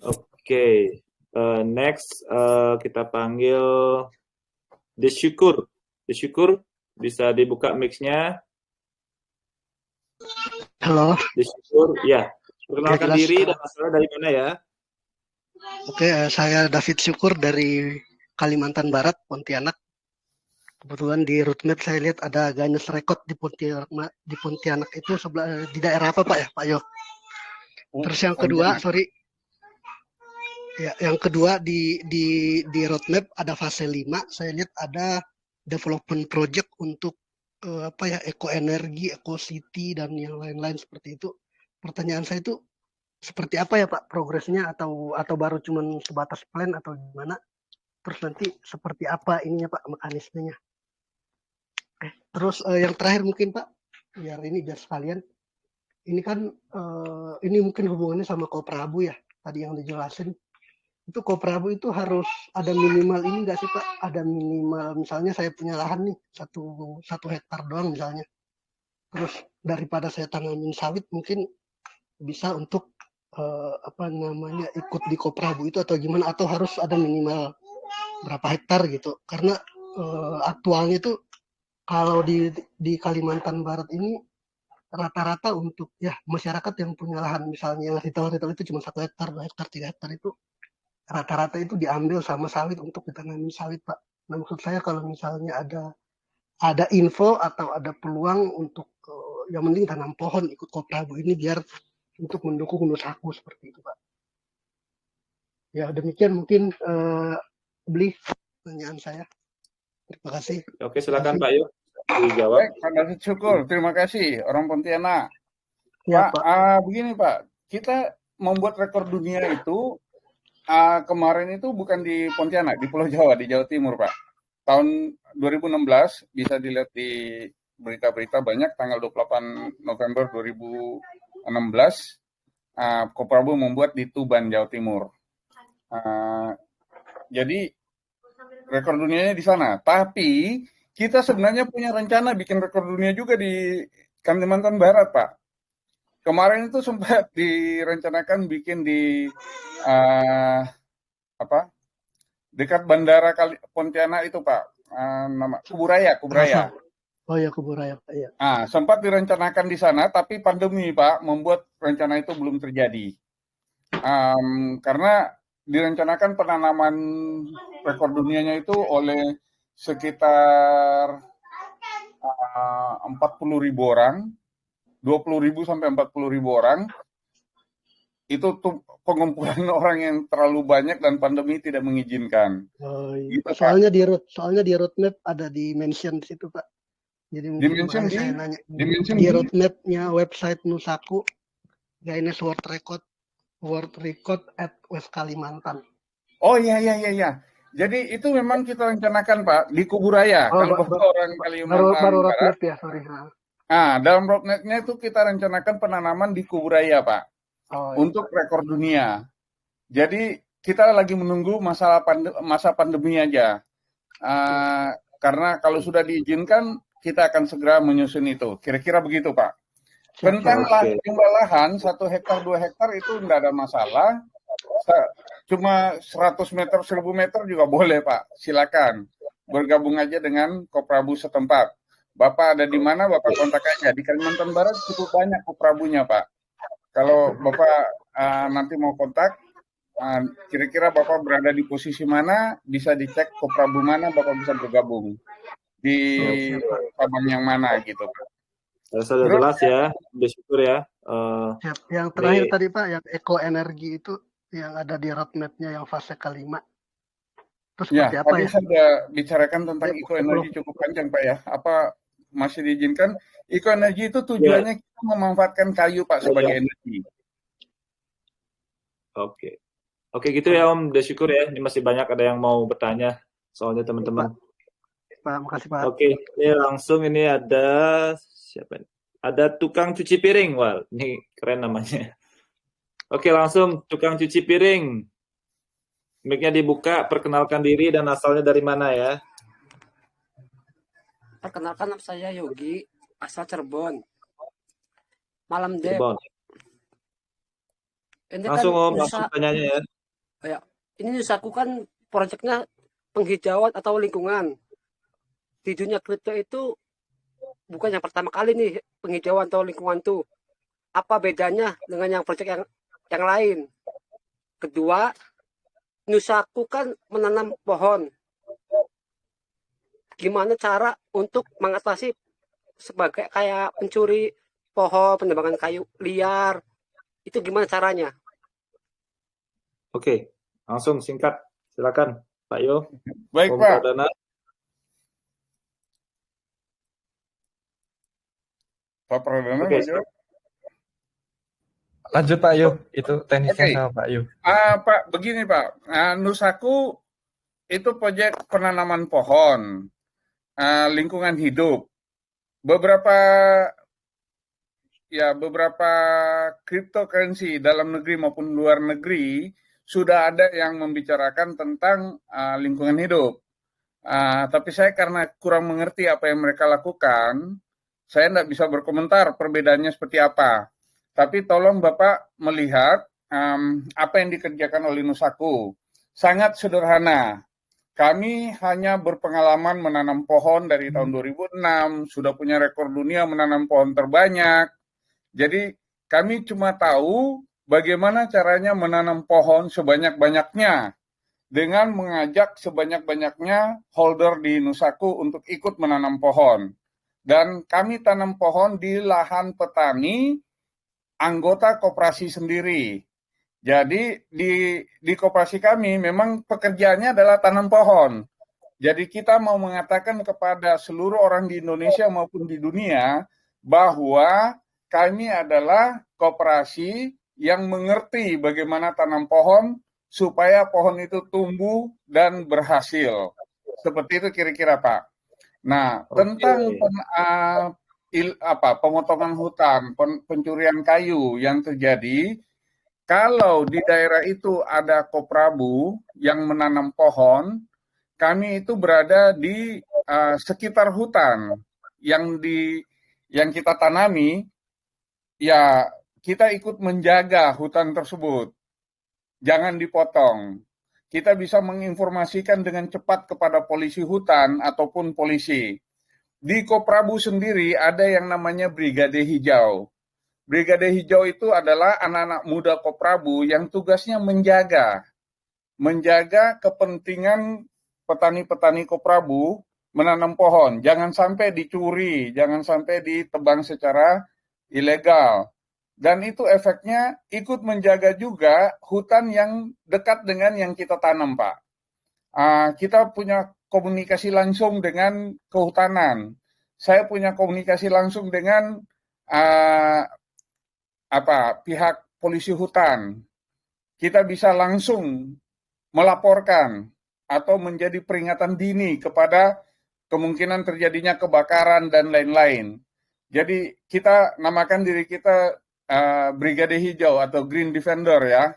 Oke. Next, kita panggil Desyukur. Desyukur, bisa dibuka mix-nya. Halo. Desyukur, ya. Perkenalkan diri dan asalnya dari mana ya? Oke, saya David Syukur dari Kalimantan Barat, Pontianak. Kebetulan di roadmap saya lihat ada Guinness Record di Pontianak itu sebelah di daerah apa Pak ya Pak Yo? Terus yang kedua, yang kedua di roadmap ada fase 5. Saya lihat ada development project untuk eco energi, eco city dan yang lain-lain seperti itu. Pertanyaan saya itu seperti apa ya Pak progresnya atau baru cuman sebatas plan atau gimana? Terus nanti seperti apa ininya Pak mekanismenya? Terus yang terakhir mungkin Pak, biar sekalian. Ini kan ini mungkin hubungannya sama Koprabu ya, tadi yang dijelasin. itu Koprabu itu harus ada minimal ini nggak sih Pak? Ada minimal, misalnya saya punya lahan nih satu hektar doang misalnya. Terus daripada saya tanamin sawit mungkin bisa untuk ikut di Koprabu itu atau gimana, atau harus ada minimal berapa hektar gitu. Karena aktualnya itu kalau di Kalimantan Barat ini rata-rata untuk ya masyarakat yang punya lahan misalnya retail itu cuma 1 hektar, 2 hektar, 3 hektar itu rata-rata itu diambil sama sawit untuk ditanamin sawit Pak. Nah maksud saya kalau misalnya ada info atau ada peluang untuk yang penting tanam pohon ikut Koprabu ini biar untuk mendukung Nusaku seperti itu Pak. Ya demikian mungkin beli pertanyaan saya. Terima kasih. Oke silakan Pak Yo dijawab. Baik, Pak David Syukur, terima kasih orang Pontianak. Ya, Pak, begini Pak, kita membuat rekor dunia itu kemarin itu bukan di Pontianak, di Pulau Jawa, di Jawa Timur Pak. Tahun 2016 bisa dilihat di berita-berita banyak, tanggal 28 November 2016 Koprabu membuat di Tuban, Jawa Timur. Jadi rekor dunianya di sana. Tapi kita sebenarnya punya rencana bikin rekor dunia juga di Kalimantan Barat, Pak. Kemarin itu sempat direncanakan bikin di dekat Bandara Pontianak itu, Pak. Nama Kuburaya. Oh ya, Kuburaya. Iya. Sempat direncanakan di sana, tapi pandemi, Pak, membuat rencana itu belum terjadi. Karena direncanakan penanaman rekor dunianya itu oleh sekitar 40.000 orang, 20.000 sampai 40.000 orang. Itu tuh pengumpulan orang yang terlalu banyak dan pandemi tidak mengizinkan. Oh, iya. Gitu, soalnya di roadmap ada di mention di situ Pak. Jadi mungkin saya nanya di roadmapnya website Nusaku, Guinness World Record at West Kalimantan. Oh iya. Jadi itu memang kita rencanakan Pak di Kuburaya. Kalau orang Kalimantan baru roadmap ya, sorry. Dalam roadmapnya itu kita rencanakan penanaman di Kuburaya Pak. Untuk rekor dunia. Jadi kita lagi menunggu masa pandemi aja. Karena kalau sudah diizinkan kita akan segera menyusun itu. Kira-kira begitu Pak. Tentang jumlah lahan 1 hektar 2 hektar itu tidak ada masalah. Cuma 100 meter 1000 meter juga boleh Pak. Silakan bergabung aja dengan Koprabu setempat. Bapak ada di mana, Bapak kontak aja. Di Kalimantan Barat cukup banyak Koprabunya Pak. Kalau Bapak nanti mau kontak, kira-kira Bapak berada di posisi mana, bisa dicek Koprabu mana Bapak bisa bergabung. Di cabang yang mana gitu Pak. Sudah jelas ya, bersyukur ya. Yang terakhir tadi Pak, yang Eco Energi itu yang ada di roadmap-nya yang fase kelima. Terus seperti apa tadi ya? Saya sudah bicarakan tentang Eco Energi cukup panjang Pak ya. Apa masih diizinkan? Eco Energi itu tujuannya kita memanfaatkan kayu Pak sebagai energi. Oke gitu ya Om, bersyukur ya. Ini masih banyak ada yang mau bertanya soalnya teman-teman. Pak, makasih Pak. Oke, ini langsung ini ada siapa? Ada tukang cuci piring, wah ini keren namanya. Oke, langsung tukang cuci piring. Mic-nya dibuka, perkenalkan diri dan asalnya dari mana ya? Perkenalkan nama saya Yogi, asal Cirebon. Malam Dep. Langsung Om, langsung tanyanya ya. Ya, ini Nusaku kan proyeknya penghijauan atau lingkungan. Di dunia kripto itu bukan yang pertama kali nih penghijauan atau lingkungan tuh. Apa bedanya dengan yang proyek yang lain? Kedua, Nusaku kan menanam pohon. Gimana cara untuk mengatasi sebagai kayak pencuri pohon, penebangan kayu liar? Itu gimana caranya? Oke, langsung singkat. Silakan Pak Yo. Baik Pak. Pak Pradana, lanjut Pak Yo, itu teknisnya sama Pak Yo. Pak, begini Pak, Nusaku itu proyek penanaman pohon, lingkungan hidup. Beberapa cryptocurrency dalam negeri maupun luar negeri sudah ada yang membicarakan tentang lingkungan hidup. Tapi saya karena kurang mengerti apa yang mereka lakukan, saya tidak bisa berkomentar perbedaannya seperti apa. Tapi tolong Bapak melihat apa yang dikerjakan oleh Nusaku. Sangat sederhana. Kami hanya berpengalaman menanam pohon dari tahun 2006, sudah punya rekor dunia menanam pohon terbanyak. Jadi kami cuma tahu bagaimana caranya menanam pohon sebanyak-banyaknya dengan mengajak sebanyak-banyaknya holder di Nusaku untuk ikut menanam pohon. Dan kami tanam pohon di lahan petani anggota koperasi sendiri. Jadi di koperasi kami memang pekerjaannya adalah tanam pohon. Jadi kita mau mengatakan kepada seluruh orang di Indonesia maupun di dunia bahwa kami adalah koperasi yang mengerti bagaimana tanam pohon supaya pohon itu tumbuh dan berhasil. Seperti itu kira-kira Pak. Nah, tentang pemotongan hutan, pencurian kayu yang terjadi, kalau di daerah itu ada Koprabu yang menanam pohon, kami itu berada di sekitar hutan yang kita tanami, ya kita ikut menjaga hutan tersebut. Jangan dipotong. Kita bisa menginformasikan dengan cepat kepada polisi hutan ataupun polisi. Di Koprabu sendiri ada yang namanya Brigade Hijau. Brigade Hijau itu adalah anak-anak muda Koprabu yang tugasnya menjaga kepentingan petani-petani Koprabu menanam pohon. Jangan sampai dicuri, jangan sampai ditebang secara ilegal. Dan itu efeknya ikut menjaga juga hutan yang dekat dengan yang kita tanam, Pak. Kita punya komunikasi langsung dengan kehutanan. Saya punya komunikasi langsung dengan pihak polisi hutan. Kita bisa langsung melaporkan atau menjadi peringatan dini kepada kemungkinan terjadinya kebakaran dan lain-lain. Jadi kita namakan diri kita Brigade Hijau atau Green Defender ya.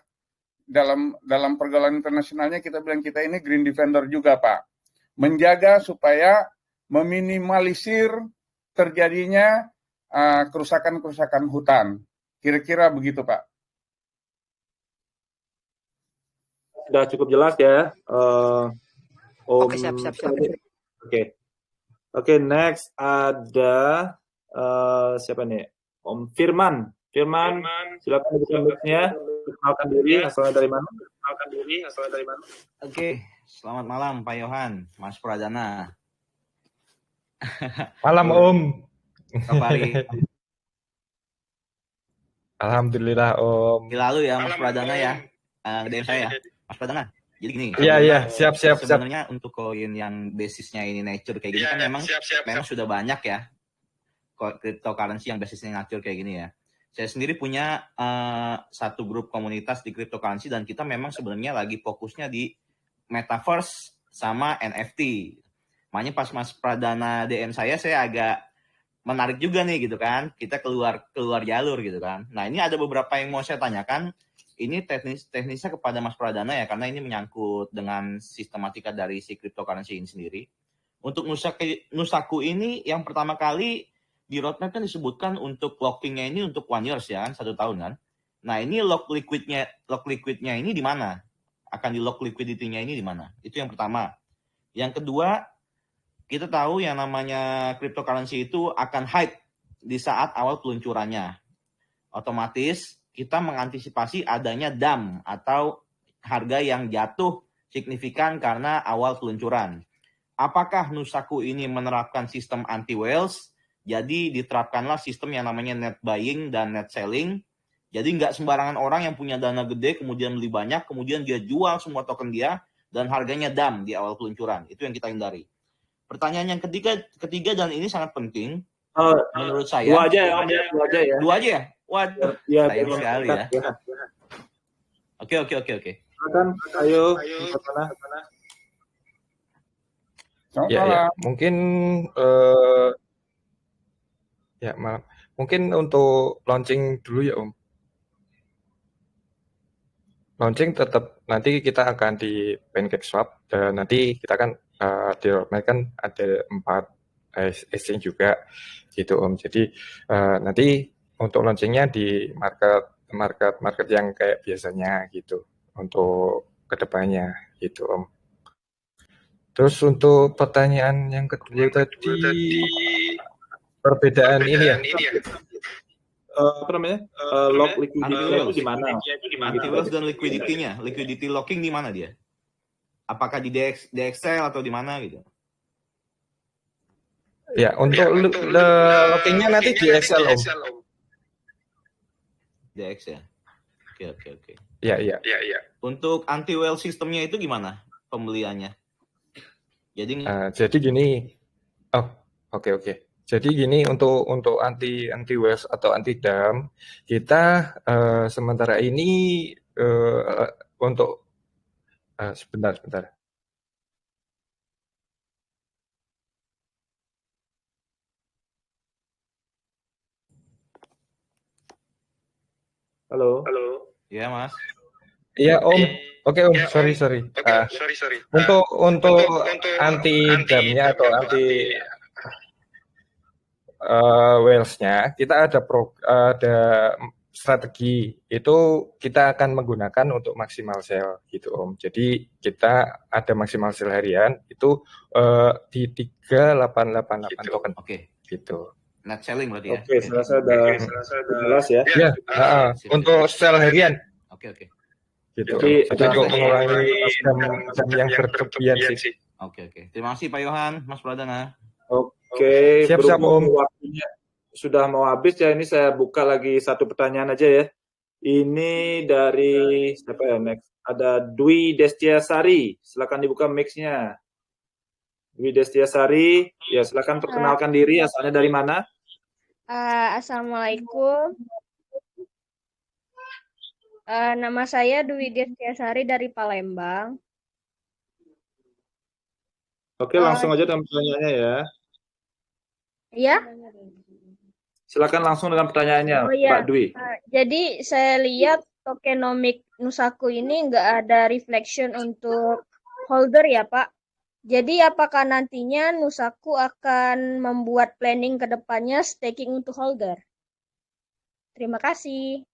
Dalam pergaulan internasionalnya kita bilang kita ini Green Defender juga Pak. Menjaga supaya meminimalisir terjadinya kerusakan-kerusakan hutan. Kira-kira begitu, Pak. Sudah cukup jelas ya, Om. Oke, siap. Oke, next ada siapa nih? Om Firman. Firman, silakan buka mic-nya. Perkenalkan diri, asalnya dari mana? Oke, selamat malam Pak Yohan, Mas Pradana. Malam Om. Kabari. Alhamdulillah Om. Lalu ya Mas Pradana ya, DM saya Mas Pradana. Jadi gini. Iya, siap. Sebenarnya untuk koin yang basisnya ini nature kayak gini kan memang sudah banyak ya. Cryptocurrency yang basisnya nature kayak gini ya. Saya sendiri punya satu grup komunitas di cryptocurrency dan kita memang sebenarnya lagi fokusnya di metaverse sama NFT. Makanya pas Mas Pradana DM saya agak menarik juga nih gitu kan, kita keluar jalur gitu kan. Nah ini ada beberapa yang mau saya tanyakan, ini teknisnya kepada Mas Pradana ya, karena ini menyangkut dengan sistematika dari si cryptocurrency ini sendiri. Untuk Nusaku ini yang pertama kali di roadmap kan disebutkan untuk lockingnya ini untuk 1 year ya kan, 1 tahun kan. Nah ini lock liquidnya ini di mana? Akan di lock liquidity-nya ini di mana? Itu yang pertama. Yang kedua, kita tahu yang namanya cryptocurrency itu akan hype di saat awal peluncurannya. Otomatis kita mengantisipasi adanya dump atau harga yang jatuh signifikan karena awal peluncuran. Apakah Nusaku ini menerapkan sistem anti-whales? Jadi diterapkanlah sistem yang namanya net buying dan net selling. Jadi nggak sembarangan orang yang punya dana gede kemudian beli banyak, kemudian dia jual semua token dia dan harganya dump di awal peluncuran. Itu yang kita hindari. Pertanyaan yang ketiga dan ini sangat penting menurut saya. Dua aja ya. Dua aja ya? Waduh, sayang sekali ya. Oke. Silakan, ayo. Ya, mungkin mungkin untuk launching dulu ya Om. launching tetap nanti kita akan di PancakeSwap dan nanti kita kan di roadmap kan ada 4 exchange juga gitu Om. Jadi nanti untuk launchingnya di market yang kayak biasanya gitu untuk kedepannya gitu Om. Terus untuk pertanyaan yang kedua tadi perbedaan ini ya. Apa namanya? Lock liquidity itu di mana? Anti-Wells dan liquidity-nya, liquidity locking di mana dia? Apakah di DXL atau di mana gitu? Ya, untuk lockingnya nanti di Excel Om. DX ya. Oke. Iya. Untuk anti-well sistemnya itu gimana pembeliannya? Jadi gini. Oh, oke. Jadi gini untuk anti waste atau anti dam kita sementara ini untuk sebentar. Halo. Iya Mas. Iya Om. Oke Om, sorry. Untuk anti damnya atau anti Wales-nya kita ada strategi itu kita akan menggunakan untuk maksimal sell gitu Om. Jadi kita ada maksimal sell harian itu di 3888 token. Oke. Gitu. Net selling berarti ya. Oke, saya udah jelas ya. Ya, untuk sell harian. Oke. Gitu. Jadi untuk mengurangi jam yang berlebihan sih. Oke. Terima kasih Pak Yohan, Mas Pradana. Oke, siap Om. Waktunya sudah mau habis ya. Ini saya buka lagi satu pertanyaan aja ya. Ini dari siapa ya next? Ada Dwi Destiasari. Silakan dibuka mic-nya. Dwi Destiasari, ya silakan perkenalkan diri. Asalnya dari mana? Assalamualaikum. Nama saya Dwi Destiasari dari Palembang. Oke, langsung aja dengan pertanyaannya ya. Iya. Silakan langsung dengan pertanyaannya, Pak Dwi. Jadi saya lihat tokenomic Nusaku ini nggak ada reflection untuk holder ya Pak. Jadi apakah nantinya Nusaku akan membuat planning ke depannya staking untuk holder? Terima kasih.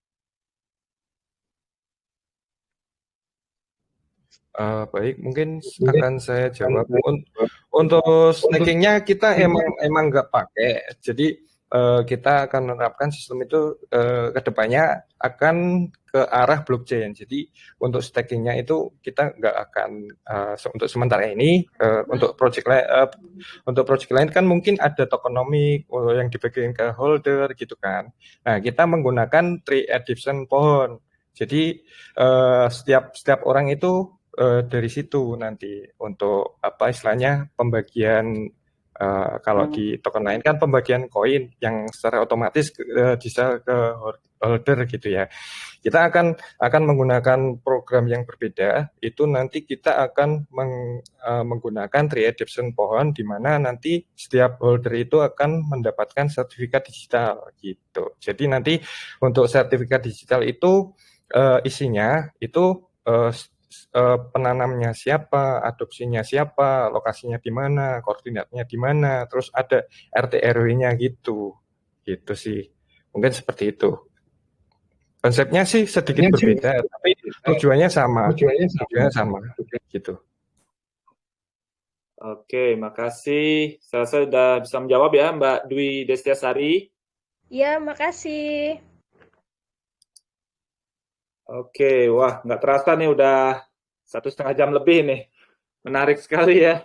Baik, mungkin akan saya jawab. Untuk stakingnya kita emang nggak pakai. Jadi kita akan menerapkan sistem itu ke depannya akan ke arah blockchain. Jadi untuk stakingnya itu kita nggak akan untuk sementara ini untuk project lain kan mungkin ada tokenomic yang dibagikan ke holder gitu kan. Nah kita menggunakan tree addition pohon. Jadi setiap orang itu dari situ nanti untuk apa istilahnya pembagian kalau di token lain kan pembagian koin yang secara otomatis bisa ke holder gitu ya. Kita akan menggunakan program yang berbeda. Itu nanti kita akan menggunakan tree addition pohon di mana nanti setiap holder itu akan mendapatkan sertifikat digital gitu. Jadi nanti untuk sertifikat digital itu isinya itu penanamnya siapa, adopsinya siapa, lokasinya di mana, koordinatnya di mana, terus ada RT RW-nya gitu sih. Mungkin seperti itu. Konsepnya sih sedikit berbeda, tapi tujuannya sama. Gitu. Oke, makasih. Saya sudah bisa menjawab ya, Mbak Dwi Destiasari. Ya, makasih. Oke, wah nggak terasa nih udah 1,5 jam lebih nih. Menarik sekali ya.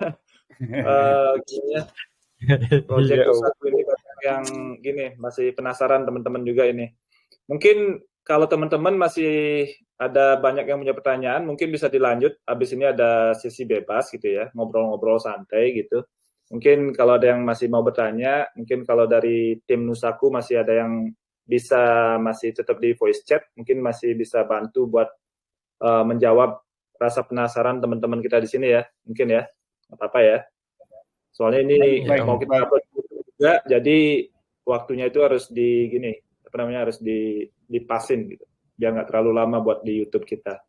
Project Nusaku ini yang gini, masih penasaran teman-teman juga ini. Mungkin kalau teman-teman masih ada banyak yang punya pertanyaan, mungkin bisa dilanjut. Habis ini ada sesi bebas gitu ya, ngobrol-ngobrol santai gitu. Mungkin kalau ada yang masih mau bertanya, mungkin kalau dari tim Nusaku masih ada yang bisa masih tetap di voice chat, mungkin masih bisa bantu buat menjawab rasa penasaran teman-teman kita di sini ya, mungkin ya, apa-apa ya. Soalnya ini mau kita upload juga, jadi waktunya itu harus harus dipasin gitu, biar nggak terlalu lama buat di YouTube kita.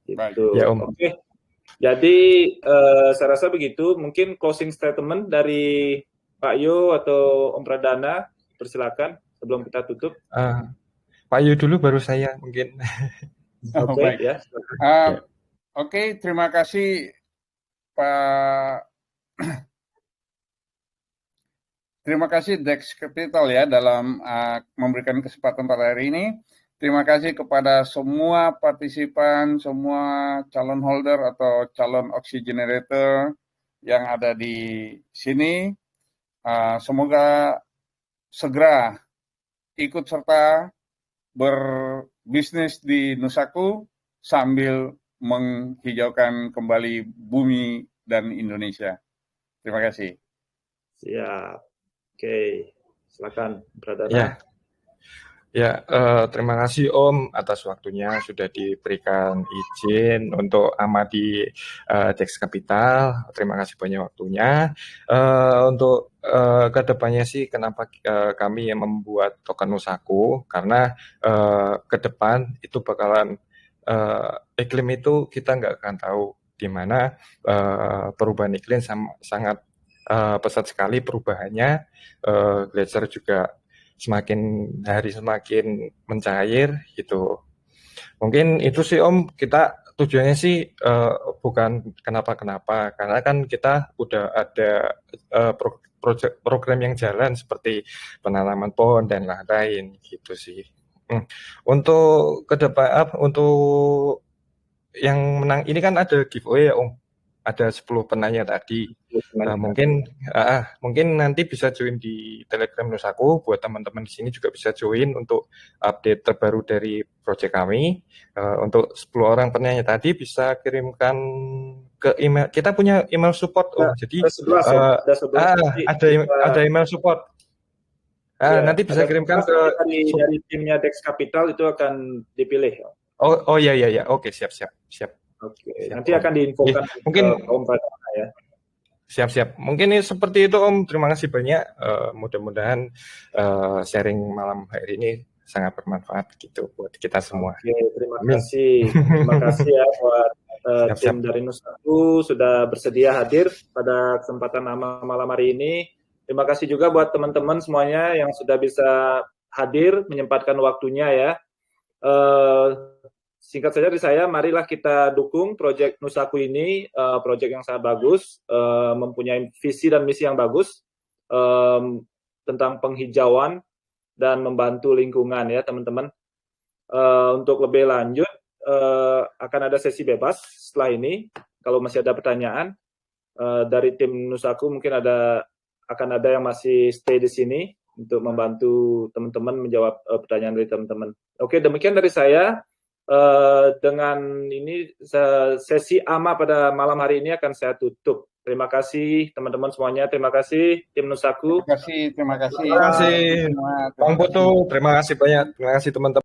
Gitu. Ya, Om. Oke. Jadi saya rasa begitu. Mungkin closing statement dari Pak Yo atau Om Pradana, persilakan sebelum kita tutup. Pak Yo dulu baru saya mungkin. Oh, baik. Ya. Oke, terima kasih Pak. Terima kasih Dex Capital ya dalam memberikan kesempatan pada hari ini. Terima kasih kepada semua partisipan, semua calon holder atau calon oxygenator yang ada di sini. Semoga segera ikut serta berbisnis di Nusaku sambil menghijaukan kembali bumi dan Indonesia. Terima kasih. Siap. Oke, silakan Pradana. Terima kasih Om atas waktunya sudah diberikan izin untuk amati Dex Capital. Terima kasih banyak waktunya. Untuk kedepannya sih kenapa kami yang membuat token Nusaku, karena ke depan itu bakalan iklim itu kita nggak akan tahu di mana perubahan iklim sangat pesat sekali perubahannya. Glacier juga semakin hari semakin mencair gitu. Mungkin itu sih Om, kita tujuannya sih bukan kenapa-kenapa, karena kan kita udah ada program yang jalan seperti penanaman pohon dan lain-lain gitu sih. Untuk ke depan, untuk yang menang ini kan ada giveaway ya Om. Ada 10 penanya tadi. Mungkin nanti bisa join di Telegram Nusaku. Buat teman-teman di sini juga bisa join untuk update terbaru dari proyek kami. Untuk 10 orang penanya tadi bisa kirimkan ke email. Kita punya email support Om. Jadi ada email support. Nanti bisa kirimkan ke dari timnya Dex Capital, itu akan dipilih. Oh iya. Oke, siap. Oke, nanti akan diinfokan mungkin Om Pradana ya. Siap. Mungkin ini seperti itu Om. Terima kasih banyak. Mudah-mudahan sharing malam hari ini sangat bermanfaat gitu buat kita semua. Oke, terima kasih. Terima kasih ya buat tim dari Nusaku sudah bersedia hadir pada kesempatan malam hari ini. Terima kasih juga buat teman-teman semuanya yang sudah bisa hadir, menyempatkan waktunya ya. Singkat saja dari saya, marilah kita dukung proyek Nusaku ini, proyek yang sangat bagus, mempunyai visi dan misi yang bagus tentang penghijauan dan membantu lingkungan ya teman-teman. Untuk lebih lanjut, akan ada sesi bebas setelah ini. Kalau masih ada pertanyaan dari tim Nusaku, mungkin akan ada yang masih stay di sini untuk membantu teman-teman menjawab pertanyaan dari teman-teman. Oke, demikian dari saya. Dengan ini sesi AMA pada malam hari ini akan saya tutup. Terima kasih teman-teman semuanya. Terima kasih tim Nusaku. Terima kasih. Bang Putu. Terima kasih banyak. Terima kasih teman-teman.